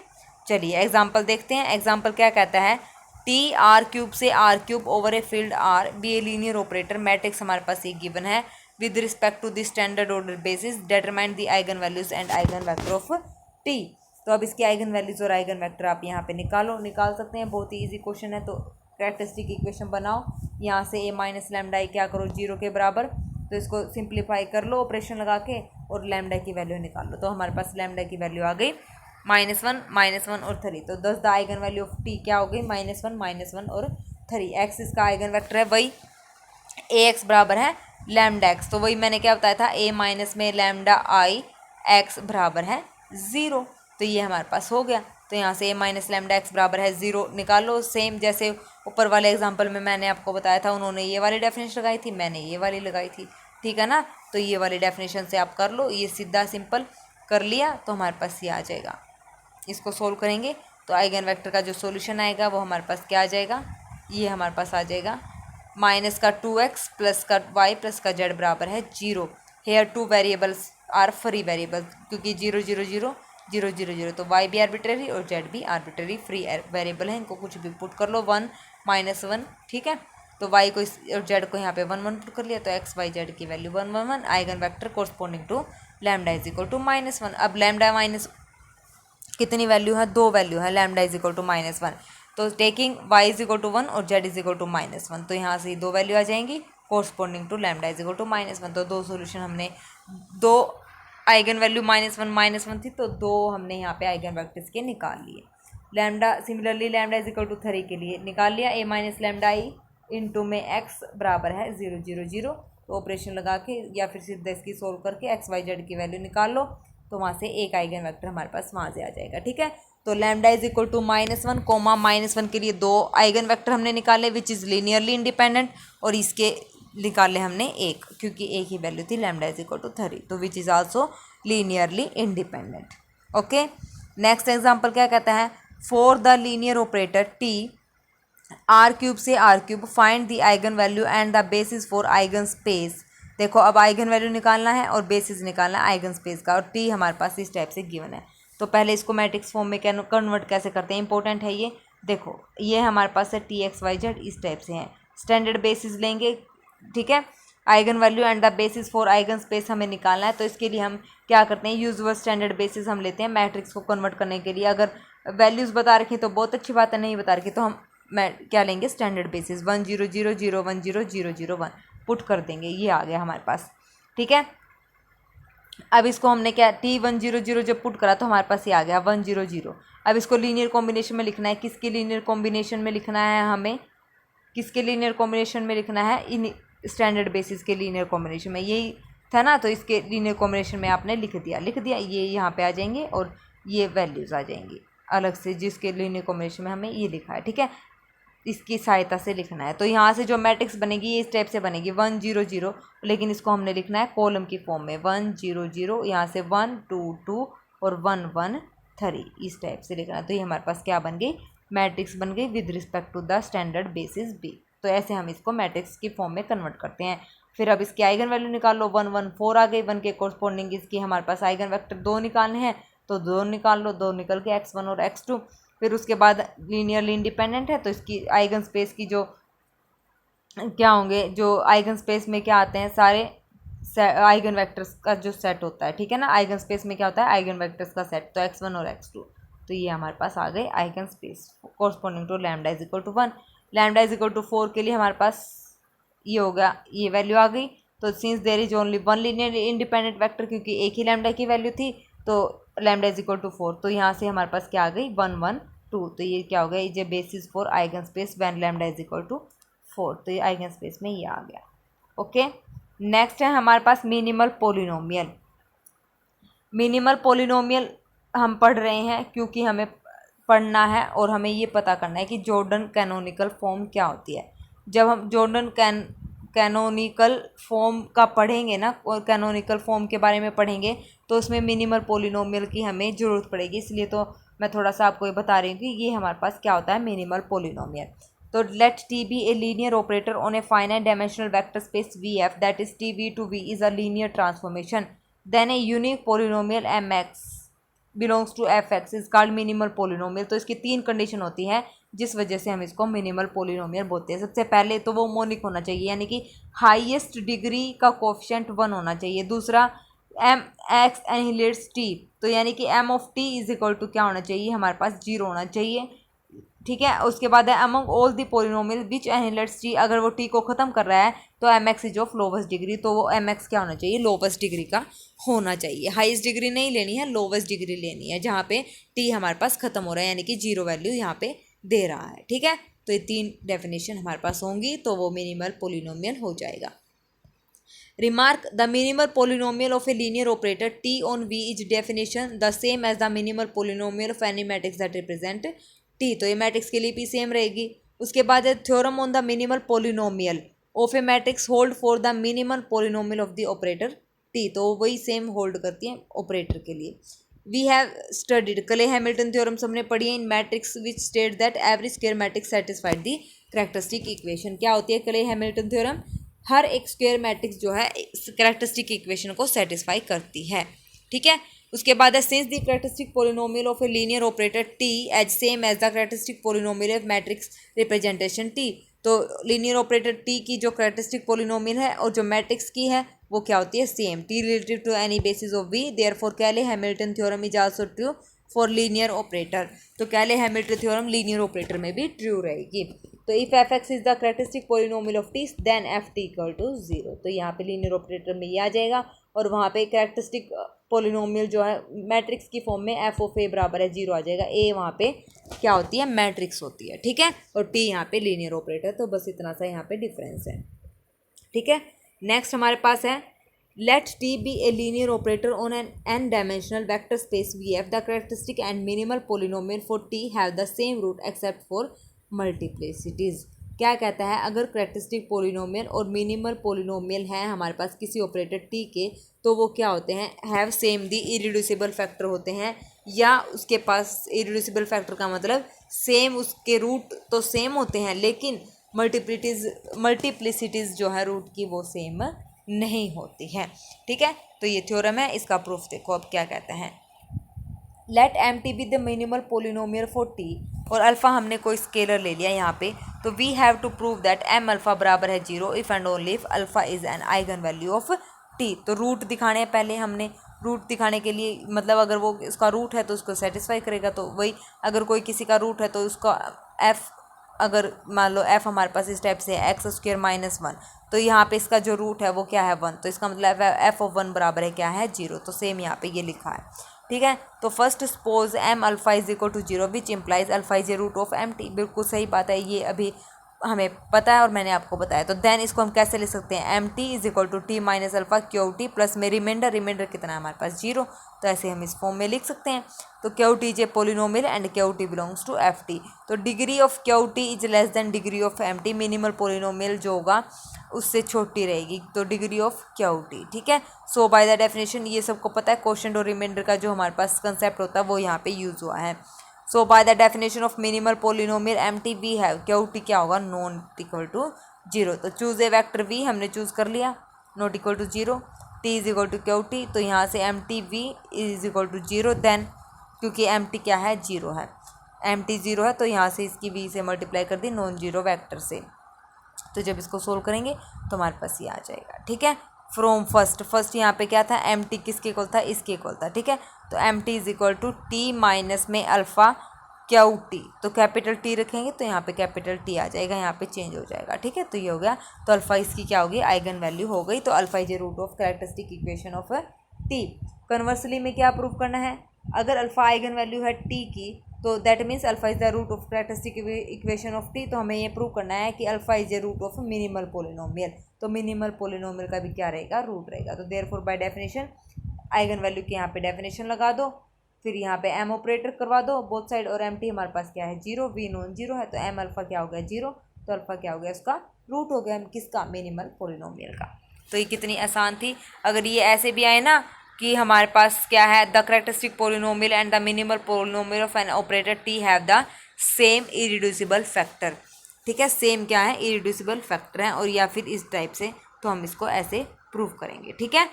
Speaker 1: चलिए एग्जाम्पल देखते हैं। एग्जाम्पल क्या कहता है, टी आर क्यूब से R cube over a field R be a linear operator, matrix हमारे पास ये गिवन है, with respect to the standard order basis determine the eigenvalues and eigenvector of T. तो अब इसकी eigenvalues और eigenvector आप यहाँ पे निकाल सकते हैं, बहुत ही इजी क्वेश्चन है। तो कैरेक्टरिस्टिक इक्वेशन बनाओ, यहाँ से ए माइनस लैम्डा आई क्या करो, 0 के बराबर, तो इसको सिंप्लीफाई कर लो ऑपरेशन लगा के, और लैम्डा की वैल्यू निकाल लो। तो हमारे पास लैम्डा की वैल्यू आ गई -1 और 3। तो 10 the eigen value of T क्या हो गई, -1 और 3। एक्स इसका आइगन वेक्टर है, वही ए एक्स बराबर है लैम्डा एक्स, तो वही मैंने क्या बताया था, ए माइनस में लैम्डा आई एक्स बराबर है 0। तो ये हमारे पास हो गया। तो यहाँ से ए माइनस लैम्डा एक्स बराबर है 0 निकालो, सेम जैसे ऊपर वाले एग्जांपल में मैंने आपको बताया था, उन्होंने ये वाली डेफिनेशन लगाई थी, मैंने ये वाली लगाई थी, ठीक है ना। तो ये वाली डेफिनेशन से आप कर लो, ये सीधा सिंपल कर लिया, तो हमारे पास ये आ जाएगा। इसको सोल्व करेंगे तो आइगन वेक्टर का जो सोल्यूशन आएगा वो हमारे पास क्या आ जाएगा, ये हमारे पास आ जाएगा माइनस का 2x प्लस का y प्लस का z बराबर है 0। Here 2 variables are free variable, क्योंकि 0 0 0 0 0 0, तो y भी आर्बिट्रेरी और z भी आर्बिट्रेरी फ्री वेरिएबल है, इनको कुछ भी पुट कर लो, 1 -1, ठीक है। तो y को और z को यहाँ पे 1 1 पुट कर लिया, तो x y z की value 1 1 1, eigenvector corresponding to lambda is equal to -1। अब लैम्डा माइनस कितनी वैल्यू है, 2 वैल्यू है, लैम्डा इज इक्वल टू -1, तो taking y is equal to 1 और z इज इक्वल टू -1, तो यहाँ से 2 वैल्यू आ जाएंगी corresponding to lambda is equal to -1। तो 2 सोल्यूशन हमने, 2 आइगन वैल्यू -1 थी, तो 2 हमने यहाँ पे आइगन वेक्टर्स के निकाल लिए। Lambda similarly lambda is equal to 3 के लिए निकाल लिया, A minus lambda I into में x बराबर है 0 0 0, तो ऑपरेशन लगा के या फिर सीधा इसकी सोल्व करके x y z की वैल्यू निकाल लो, तो वहाँ से एक आइगन वेक्टर हमारे पास वहाँ से आ जाएगा, ठीक है। तो lambda is equal to -1 comma -1 के लिए 2 आइगन वेक्टर हमने निकाले विच इज़ लीनियरली इंडिपेंडेंट, और इसके निकाले हमने एक, क्योंकि एक ही वैल्यू थी, लैम्डा इज इक्वल टू 3, तो which is also linearly independent. Okay, next example क्या कहता है, for the linear operator T R cube से R cube find the eigen value and the basis for eigen space. देखो अब eigen value निकालना है और बेसिस निकालना है आइगन स्पेस का, और टी हमारे पास इस टाइप से गिवन है। तो पहले इसको मैट्रिक्स फॉर्म में कन्वर्ट कैसे करते हैं, इंपॉर्टेंट है ये। देखो ये हमारे पास है TXYZ इस टाइप से हैं, स्टैंडर्ड बेसिस लेंगे, ठीक है। Eigen value and the basis for eigen space हमें निकालना है, तो इसके लिए हम क्या करते हैं, यूजुअल स्टैंडर्ड बेसिस हम लेते हैं मैट्रिक्स को कन्वर्ट करने के लिए। अगर वैल्यूज़ बता रखी तो बहुत अच्छी बात है, नहीं बता रखी तो हम क्या लेंगे, स्टैंडर्ड बेसिस 1 0 0 0 1 0 0 0 1 पुट कर देंगे, ये आ गया हमारे पास, ठीक है। अब इसको हमने क्या T1 0 0 जब पुट करा तो हमारे पास ये आ गया 1 0 0। अब इसको लीनियर कॉम्बिनेशन में लिखना है, किसके लीनियर कॉम्बिनेशन में लिखना है हमें, किसके लीनियर कॉम्बिनेशन में लिखना है, इन स्टैंडर्ड बेसिस के लीनियर कॉम्बिनेशन में, यही था ना, तो इसके लीनियर कॉम्बिनेशन में आपने लिख दिया, ये यहाँ पे आ जाएंगे और ये वैल्यूज़ आ जाएंगी अलग से, जिसके लीनियर कॉम्बिनेशन में हमें ये लिखा है, ठीक है। इसकी सहायता से लिखना है, तो यहाँ से जो मैट्रिक्स बनेगी ये इस टाइप से बनेगी 1 0 0, लेकिन इसको हमने लिखना है कॉलम की फॉर्म में 1 0 0, यहाँ से 1 2 2 और 1 1 3, इस टाइप से लिखना है। तो ये हमारे पास क्या बन गई, मैट्रिक्स बन गई with respect to the standard basis B. तो ऐसे हम इसको मैट्रिक्स की फॉर्म में कन्वर्ट करते हैं। फिर अब इसकी आइगन वैल्यू निकाल लो, 1 1 4 आ गई, 1 के कोरस्पॉन्डिंग इसकी हमारे पास आइगन वेक्टर 2 निकालने हैं, तो 2 निकाल लो, 2 निकल के x1 और x2। फिर उसके बाद लीनियरली इंडिपेंडेंट है, तो इसकी आइगन स्पेस की जो क्या होंगे, जो आइगन स्पेस में क्या आते हैं, सारे आइगन वेक्टर्स का जो सेट होता है, ठीक है ना। आइगन स्पेस में क्या होता है, आइगन वेक्टर्स का सेट, तो x1 और x2, तो ये हमारे पास आ गए eigenspace corresponding to lambda is equal to 1। Lambda is equal to 4 के लिए हमारे पास ये होगा, ये वैल्यू आ गई। तो since there is only one linear independent vector, क्योंकि एक ही लैम्डा की वैल्यू थी, तो लैम्डा इज इक्वल टू 4, तो यहाँ से हमारे पास क्या आ गई 1 1 2, तो ये क्या हो गया, ये basis for eigen space when lambda is equal to 4, तो ये आइगन स्पेस में ये आ गया, ओके। नेक्स्ट है हमारे पास मिनिमल पोलिनोमियल। मिनिमल पोलिनोमियल हम पढ़ रहे हैं क्योंकि हमें पढ़ना है और हमें ये पता करना है कि जॉर्डन कैनोनिकल फॉर्म क्या होती है। जब हम जॉर्डन कैनोनिकल फॉर्म का पढ़ेंगे ना, और कैनोनिकल फॉर्म के बारे में पढ़ेंगे, तो उसमें मिनिमल पोलिनोमियल की हमें ज़रूरत पड़ेगी, इसलिए तो मैं थोड़ा सा आपको ये बता रही हूँ कि ये हमारे पास क्या होता है मिनिमल पोलिनोमियल। तो let T be a linear operator on a finite dimensional vector space V F, that is T V to V is a linear transformation, then a unique polynomial M X belongs to F X is called minimal polynomial. तो इसकी 3 condition होती है जिस वजह से हम इसको minimal polynomial बोलते हैं। सबसे पहले तो वो मोनिक होना चाहिए, यानी कि हाईएस्ट डिग्री का कोफिशिएंट 1 होना चाहिए। दूसरा एम एक्स एनिहिलेट्स टी, तो यानी कि M of T is equal to क्या होना चाहिए, हमारे पास 0 होना चाहिए, ठीक है। उसके बाद है among all the polynomial which annihilates T, अगर वो टी को ख़त्म कर रहा है तो m x is of lowest degree, तो वो एम एक्स क्या होना चाहिए, लोवेस्ट डिग्री का होना चाहिए। हाईएस्ट डिग्री नहीं लेनी है, लोवेस्ट डिग्री लेनी है, जहाँ पे टी हमारे पास ख़त्म हो रहा है, यानी कि 0 वैल्यू यहाँ पे दे रहा है, ठीक है। तो ये 3 डेफिनेशन हमारे पास होंगी, तो वो मिनिमल पोलिनोमियल हो जाएगा। Remark, the minimal polynomial of a linear operator t on v is definition the same as the minimal polynomial of any matrix that represent t, तो ये मैट्रिक्स के लिए भी सेम रहेगी। उसके बाद है theorem on the minimal polynomial of A matrix hold for the minimal polynomial of the operator t, तो वही सेम होल्ड करती है ऑपरेटर के लिए। We have studied Cayley Hamilton theorems हमने पढ़ी है in matrix which state that every square matrix satisfied the characteristic equation. क्या होती है क्ले हैमिल्टन थ्योरम, हर एक स्क्वायर मैट्रिक्स जो है कैरेक्टरिस्टिक इक्वेशन को सेटिस्फाई करती है, ठीक है। उसके बाद है since the characteristic polynomial of a linear operator T as same as the characteristic polynomial of matrix representation T, तो लीनियर ऑपरेटर टी की जो कैरेक्टरिस्टिक पोलिनोमियल है और जो मैट्रिक्स की है वो क्या होती है same, T relative to any basis of V, therefore Cayley Hamilton theorem is also true for linear operator, तो Cayley Hamilton theorem linear operator में भी ट्रू रहेगी। तो if F X is the characteristic polynomial of T then F T equal to 0, तो यहाँ पे linear operator में ये आ जाएगा, और वहाँ पे कैरेक्टरिस्टिक पोलिनोमियल जो है मैट्रिक्स की फॉर्म में एफ ऑफ ए बराबर है 0 आ जाएगा। ए वहाँ पे क्या होती है, मैट्रिक्स होती है, ठीक है, और टी यहाँ पे लीनियर ऑपरेटर, तो बस इतना सा यहाँ पे डिफरेंस है, ठीक है। नेक्स्ट हमारे पास है let T be a linear operator on an n-dimensional vector space VF. The characteristic and minimal polynomial for T have the same root except for multiplicities. क्या कहता है, अगर कैरेक्टरिस्टिक पोलिनोमियल और मिनिमल पोलिनोमियल हैं हमारे पास किसी ऑपरेटर T के, तो वो क्या होते हैं, have same the irreducible factor होते हैं, या उसके पास इरिड्यूसिबल फैक्टर का मतलब सेम, उसके रूट तो सेम होते हैं लेकिन मल्टीप्लिसिटीज़ जो है रूट की वो सेम नहीं होती है, ठीक है। तो ये थ्योरम है, इसका प्रूफ देखो अब क्या कहता है। Let M T be the minimal polynomial for T, और अल्फ़ा हमने कोई स्केलर ले लिया यहाँ पे, तो we have to prove that M alpha बराबर है 0 if and only if alpha is an eigen value of T. तो रूट दिखाने हैं पहले हमने, रूट दिखाने के लिए मतलब अगर वो उसका रूट है तो उसको सेटिस्फाई करेगा, तो वही अगर कोई किसी का रूट है तो उसका एफ़, अगर मान लो एफ़ हमारे पास इस टाइप से है एक्स स्क्वायर माइनस 1, तो यहाँ पे इसका जो रूट है वो क्या है 1, तो इसका मतलब एफ ऑफ 1 बराबर है क्या है 0, तो सेम यहाँ पे ये लिखा है, ठीक है। तो first suppose M alpha is equal to 0 which implies alpha is a root of M T, बिल्कुल सही बात है, ये अभी हमें पता है और मैंने आपको बताया। तो देन इसको हम कैसे लिख सकते हैं, M T is equal to T minus alpha Q T plus में रिमाइंडर कितना है हमारे पास 0, तो ऐसे हम इस फॉर्म में लिख सकते हैं। तो q T is a polynomial and q T belongs to F T, तो degree of q T is less than degree of M T, minimal polynomial जो होगा उससे छोटी रहेगी, तो डिग्री ऑफ क्यू टी, ठीक है। सो बाय द डेफिनेशन, ये सबको पता है, क्वोशंट और रिमाइंडर का जो हमारे पास कंसेप्ट होता है वो यहाँ पे यूज़ हुआ है। So by the definition of minimal polynomial m T we have q T क्या होगा नॉट इक्वल टू 0, तो चूज़ ए वेक्टर वी हमने चूज़ कर लिया not equal to 0, T is equal to q T, तो यहाँ से m T we is equal to 0, then क्योंकि एम टी क्या है 0 है, एम टी 0 है, तो यहाँ से इसकी वी से मल्टीप्लाई कर दी नॉन जीरो वेक्टर से, तो जब इसको सोल्व करेंगे तो हमारे पास ये आ जाएगा, ठीक है। फ्रॉम फर्स्ट यहाँ पे क्या था, एम टी किसके इक्वल था, इसके इक्वल था, ठीक है। तो M T is equal to T minus में अल्फ़ा क्यू टी, तो कैपिटल टी रखेंगे तो यहाँ पे कैपिटल टी आ जाएगा, यहाँ पे चेंज हो जाएगा, ठीक है। तो ये हो गया, तो अल्फ़ा इसकी क्या होगी आइगन वैल्यू हो गई, तो alpha is a root of characteristic equation of T. Conversely में क्या प्रूव करना है, अगर अल्फ़ा आइगन वैल्यू है टी की, तो that means alpha is the root of characteristic equation of T, तो हमें ये प्रूव करना है कि alpha is a root of minimal polynomial, तो मिनिमल पोलिनोमियल का भी क्या रहेगा रूट रहेगा, तो therefore by definition eigenvalue की यहाँ पे डेफिनेशन लगा दो, फिर यहाँ पे एम ऑपरेटर करवा दो बोथ साइड, और एम टी हमारे पास क्या है 0, वी नॉन 0 है, तो एम अल्फ़ा क्या हो गया 0, तो अल्फ़ा क्या हो गया उसका रूट हो गया किसका मिनिमल पोलिनोमियल का। तो ये कितनी आसान थी। अगर ये ऐसे भी आए ना कि हमारे पास क्या है the characteristic polynomial and the minimal polynomial of an operator T have the same irreducible factor, ठीक है, सेम क्या है इरिड्यूसिबल फैक्टर है, और या फिर इस टाइप से, तो हम इसको ऐसे प्रूव करेंगे, ठीक है।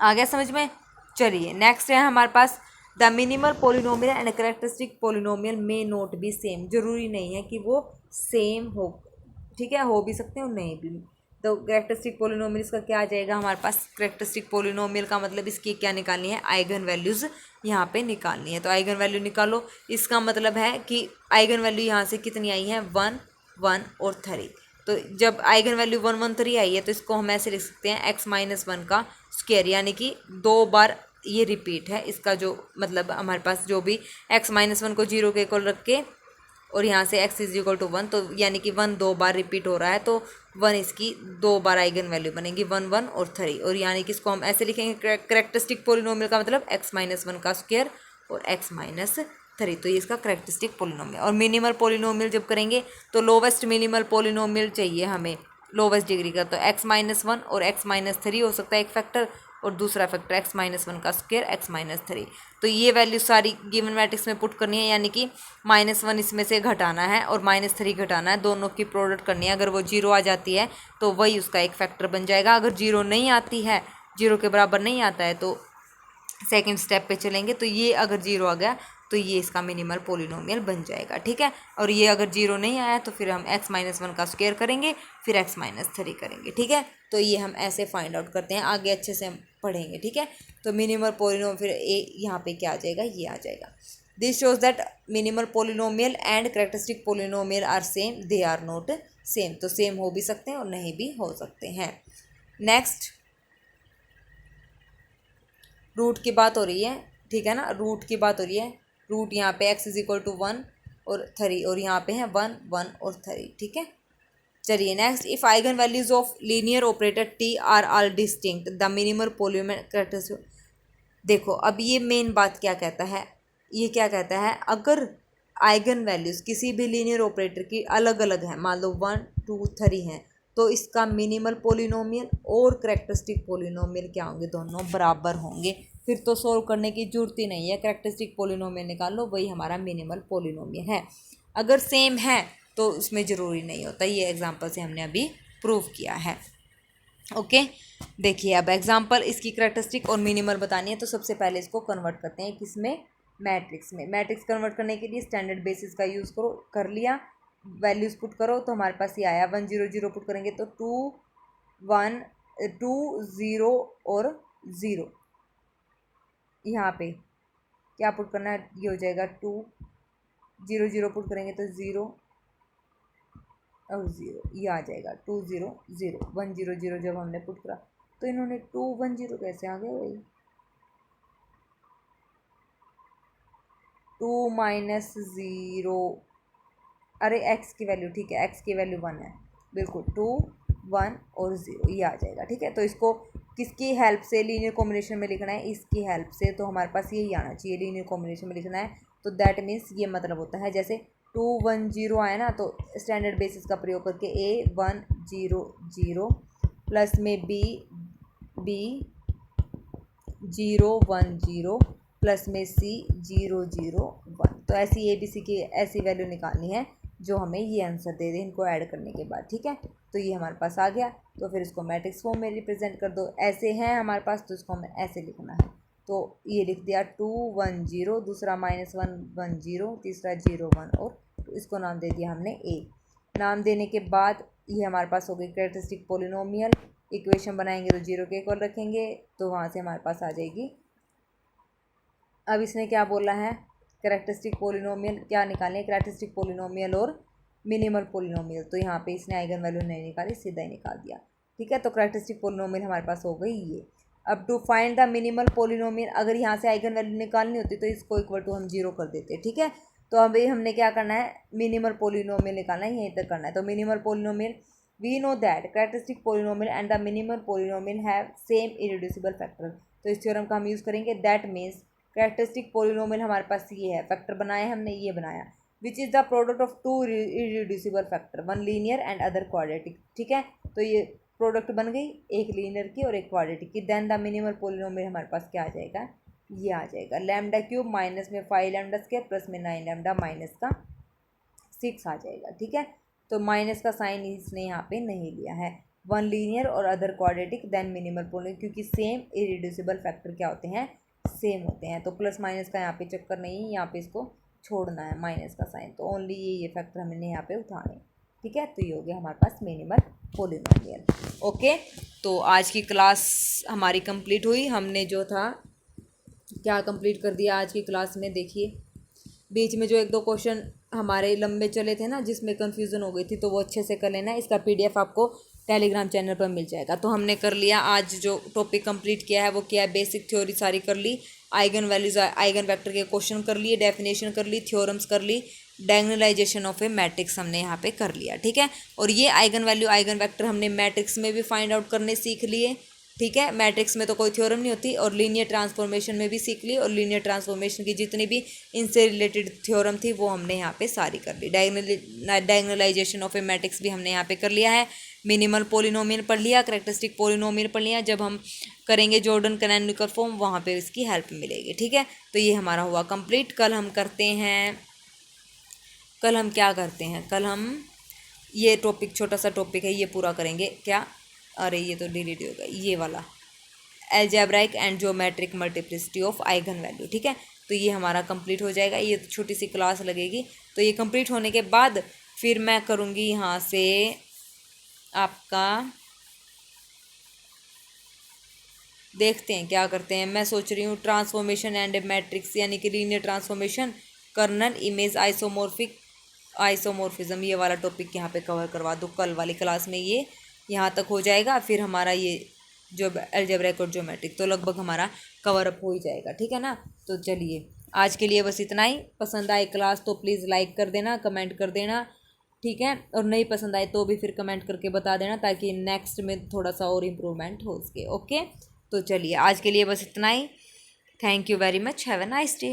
Speaker 1: आ गया समझ में। चलिए नेक्स्ट है हमारे पास the minimal polynomial and characteristic polynomial may not be same, जरूरी नहीं है कि वो सेम हो, ठीक है, हो भी सकते हैं और नहीं भी। तो कैरेक्टरिस्टिक पोलिनोमियल इसका क्या आ जाएगा हमारे पास, कैरेक्टरिस्टिक पोलिनोमियल का मतलब इसकी क्या निकालनी है आइगन वैल्यूज़ यहाँ पे निकालनी है, तो आइगन वैल्यू निकालो, इसका मतलब है कि आइगन वैल्यू यहाँ से कितनी आई है 1 1 और 3, तो जब आइगन वैल्यू 1 1 3 आई है तो इसको हम ऐसे लिख सकते हैं x माइनस 1 का स्क्वायर, यानी कि 2 बार ये रिपीट है इसका, जो मतलब हमारे पास जो भी x माइनस 1 को 0 के इक्वल रख के और यहाँ से x इज इक्वल टू 1, तो यानी कि 1 2 बार रिपीट हो रहा है, तो 1 इसकी 2 बार आइगन वैल्यू बनेगी 1 1 और 3, और यानी कि इसको हम ऐसे लिखेंगे कैरेक्टरिस्टिक पोलिनोमियल का मतलब x माइनस 1 का स्क्वायर और x माइनस 3, तो ये इसका कैरेक्टरिस्टिक पोलिनोमियल। और मिनिमल पोलिनोमियल जब करेंगे तो लोवेस्ट मिनिमल पोलिनोमियल चाहिए हमें लोवेस्ट डिग्री का, तो x माइनस 1 और x माइनस 3 हो सकता है एक फैक्टर, और दूसरा फैक्टर x माइनस 1 का स्क्वायर x माइनस 3, तो ये वैल्यू सारी गिवन मैट्रिक्स में पुट करनी है, यानी कि -1 इसमें से घटाना है और -3 घटाना है, दोनों की प्रोडक्ट करनी है। अगर वो 0 आ जाती है तो वही उसका एक फैक्टर बन जाएगा, अगर 0 नहीं आती है 0 के बराबर नहीं आता है तो सेकेंड स्टेप पे चलेंगे, तो ये अगर 0 आ गया तो ये इसका मिनिमल पोलिनोमियल बन जाएगा, ठीक है। और ये अगर 0 नहीं आया तो फिर हम x माइनस 1 का स्क्वायर करेंगे, फिर x माइनस 3 करेंगे, ठीक है। तो ये हम ऐसे फाइंड आउट करते हैं, आगे अच्छे से हम पढ़ेंगे, ठीक है। तो मिनिमल पोलिनोमियल फिर यहाँ पे क्या आ जाएगा, ये आ जाएगा। This shows that minimal polynomial and characteristic polynomial are same, they are not same, तो सेम हो भी सकते हैं और नहीं भी हो सकते हैं। नेक्स्ट रूट की बात हो रही है, ठीक है ना, रूट की बात हो रही है, रूट यहाँ पे x इज इक्वल टू 1 और 3, और यहाँ पे है 1 1 और 3, ठीक है। चलिए next, if eigen values of linear operator T are all distinct the minimal polynomial characteristic. देखो अब ये मेन बात क्या कहता है, ये क्या कहता है, अगर आइगन वैल्यूज़ किसी भी लीनियर ऑपरेटर की अलग अलग हैं, मान लो 1 2 3 हैं, तो इसका मिनिमल पोलिनोमियल और कैरेक्टरिस्टिक पोलिनोमियल क्या होंगे, दोनों बराबर होंगे, फिर तो सोल्व करने की जरूरत ही नहीं है, कैरेक्टरिस्टिक पोलिनोमियल निकाल लो, वही हमारा मिनिमल पोलिनोमियल है। अगर सेम है तो उसमें ज़रूरी नहीं होता, ये एग्जांपल से हमने अभी प्रूव किया है। ओके देखिए अब एग्जांपल, इसकी कैरेक्टरिस्टिक और मिनिमल बतानी है, तो सबसे पहले इसको कन्वर्ट करते हैं किसमें, मैट्रिक्स में। मैट्रिक्स कन्वर्ट करने के लिए स्टैंडर्ड बेसिस का यूज़ करो, कर लिया, वैल्यूज़ पुट करो तो हमारे पास ये आया 1 0 0 पुट करेंगे तो 2 0 और 0। यहाँ पे क्या पुट करना है, ये हो जाएगा 2 0 0 पुट करेंगे तो 0 और 0, ये आ जाएगा 2 0 0 1 0 0 जब हमने पुट करा तो इन्होंने 2 1 0 कैसे आ गया भाई। 2 -0, अरे x की वैल्यू, ठीक है x की वैल्यू 1 है, बिल्कुल 2 1 और 0 ये आ जाएगा। ठीक है, तो इसको किसकी हेल्प से लीनियर कॉम्बिनेशन में लिखना है, इसकी हेल्प से, तो हमारे पास यही आना चाहिए लीनियर कॉम्बिनेशन में लिखना है। तो दैट मीन्स ये मतलब होता है जैसे 2 1 0 आया ना, तो स्टैंडर्ड बेसिस का प्रयोग करके A 1 0 0 प्लस में B 0 1 0 प्लस में C 0 0 1। तो ऐसी ABC की ऐसी वैल्यू निकालनी है जो हमें ये आंसर दे दे इनको ऐड करने के बाद। ठीक है, तो ये हमारे पास आ गया, तो फिर इसको मैट्रिक्स फॉर्म में रिप्रेजेंट कर दो। ऐसे हैं हमारे पास तो इसको हमें ऐसे लिखना है, तो ये लिख दिया 2 1 0, दूसरा -1 1 0, तीसरा 0 1 और इसको नाम दे दिया हमने A। नाम देने के बाद ये हमारे पास हो गई कैरेक्टरिस्टिक पोलिनोमियल। इक्वेशन बनाएंगे तो 0 के इक्वल रखेंगे, तो वहाँ से हमारे पास आ जाएगी। अब इसने क्या बोला है, कैरेक्टरिस्टिक पोलिनोमियल क्या निकालें, कैरेक्टरिस्टिक पोलिनोमियल और मिनिमल पोलिनोमियल। तो यहाँ पे इसने आइगन वैल्यू नहीं निकाली, सीधा ही निकाल दिया। ठीक है, तो कैरेक्टरिस्टिक पोलिनोमियल हमारे पास हो गई ये। अब to find the minimal polynomial, अगर यहाँ से आइगन वैल्यू निकालनी होती तो इसको इक्वल टू हम 0 कर देते। ठीक है, तो अभी हमने क्या करना है, मिनिमल पोलिनोमियल निकालना है, यहीं तक करना है। तो minimal polynomial, we know that characteristic polynomial and the minimal polynomial have same irreducible factor. तो इस थ्योरम का हम यूज़ करेंगे। दैट मीन्स कैरेक्टरिस्टिक पोलिनोमियल हमारे पास ये है, फैक्टर बनाया हमने, ये बनाया which is the product of 2 irreducible factor, 1 linear and other quadratic. ठीक है, तो ये प्रोडक्ट बन गई, एक लीनियर की और एक क्वाड्रेटिक की। देन द मिनिमल पोलिनोमियल हमारे पास क्या आ जाएगा, ये आ जाएगा λ³ माइनस में 5 λ² प्लस में 9 λ माइनस का 6 आ जाएगा। ठीक है, तो माइनस का साइन इसने यहाँ पे नहीं लिया है। 1 लीनियर और other quadratic then minimal polynomial, क्योंकि सेम इरेड्यूसिबल फैक्टर क्या होते हैं, सेम होते हैं। तो प्लस माइनस का यहाँ पे चक्कर नहीं है, यहाँ पे इसको छोड़ना है माइनस का साइन, तो ओनली ये फैक्टर हमने यहाँ पे उठाने। ठीक है, तो ये हो गया हमारे पास मिनिमल पोलिनोमियल। ओके, तो आज की क्लास हमारी कंप्लीट हुई। हमने जो था क्या कंप्लीट कर दिया आज की क्लास में। देखिए बीच में जो 1-2 क्वेश्चन हमारे लंबे चले थे ना, जिसमें कन्फ्यूज़न हो गई थी, तो वो अच्छे से कर लेना। इसका PDF आपको टेलीग्राम चैनल पर मिल जाएगा। तो हमने कर लिया, आज जो टॉपिक कंप्लीट किया है वो क्या है, बेसिक थ्योरी सारी कर ली, आइगन वैल्यूज आइगन वेक्टर के क्वेश्चन कर लिए, डेफिनेशन कर ली, थ्योरम्स कर ली, डायगोनलाइजेशन ऑफ ए मैट्रिक्स हमने यहाँ पे कर लिया। ठीक है, और ये आइगन वैल्यू आइगन वेक्टर हमने मैट्रिक्स में भी फाइंड आउट करने सीख लिए। ठीक है, मैट्रिक्स में तो कोई थ्योरम नहीं होती, और लीनियर ट्रांसफॉर्मेशन में भी सीख ली, और लीनियर ट्रांसफॉर्मेशन की जितनी भी इनसे रिलेटेड थ्योरम थी वो हमने यहाँ पे सारी कर ली। डायगोनलाइजेशन ऑफ ए मैट्रिक्स भी हमने यहाँ पे कर लिया है। मिनिमल पोलिनोमियल पढ़ लिया, कैरेक्टरिस्टिक पोलिनोमियल पढ़ लिया। जब हम करेंगे जॉर्डन कैनोनिकल फॉर्म, वहाँ पे इसकी हेल्प मिलेगी। ठीक है, तो ये हमारा हुआ कंप्लीट। कल हम करते हैं, कल हम क्या करते हैं, कल हम ये टॉपिक, छोटा सा टॉपिक है, ये पूरा करेंगे। क्या, अरे ये तो डिलीट हो गया, ये वाला algebraic and geometric multiplicity of eigen value. ठीक है, तो ये हमारा कंप्लीट हो जाएगा। ये छोटी सी क्लास लगेगी, तो ये कंप्लीट होने के बाद फिर मैं करूँगी यहाँ से आपका, देखते हैं क्या करते हैं। मैं सोच रही हूँ ट्रांसफॉर्मेशन एंड मैट्रिक्स, यानी कि linear transformation, kernel, image, isomorphism, ये वाला टॉपिक यहाँ पे कवर करवा दूँ कल वाली क्लास में। ये यहाँ तक हो जाएगा, फिर हमारा ये जो अलजेब्रिक और ज्योमेट्रिक तो लगभग हमारा कवर अप हो ही जाएगा। ठीक है ना, तो चलिए आज के लिए बस इतना ही। पसंद आए क्लास तो प्लीज़ लाइक कर देना, कमेंट कर देना। ठीक है, और नहीं पसंद आए तो भी फिर कमेंट करके बता देना, ताकि नेक्स्ट में थोड़ा सा और इम्प्रूवमेंट हो सके। ओके, तो चलिए आज के लिए बस इतना ही। Thank you very much, have a nice day.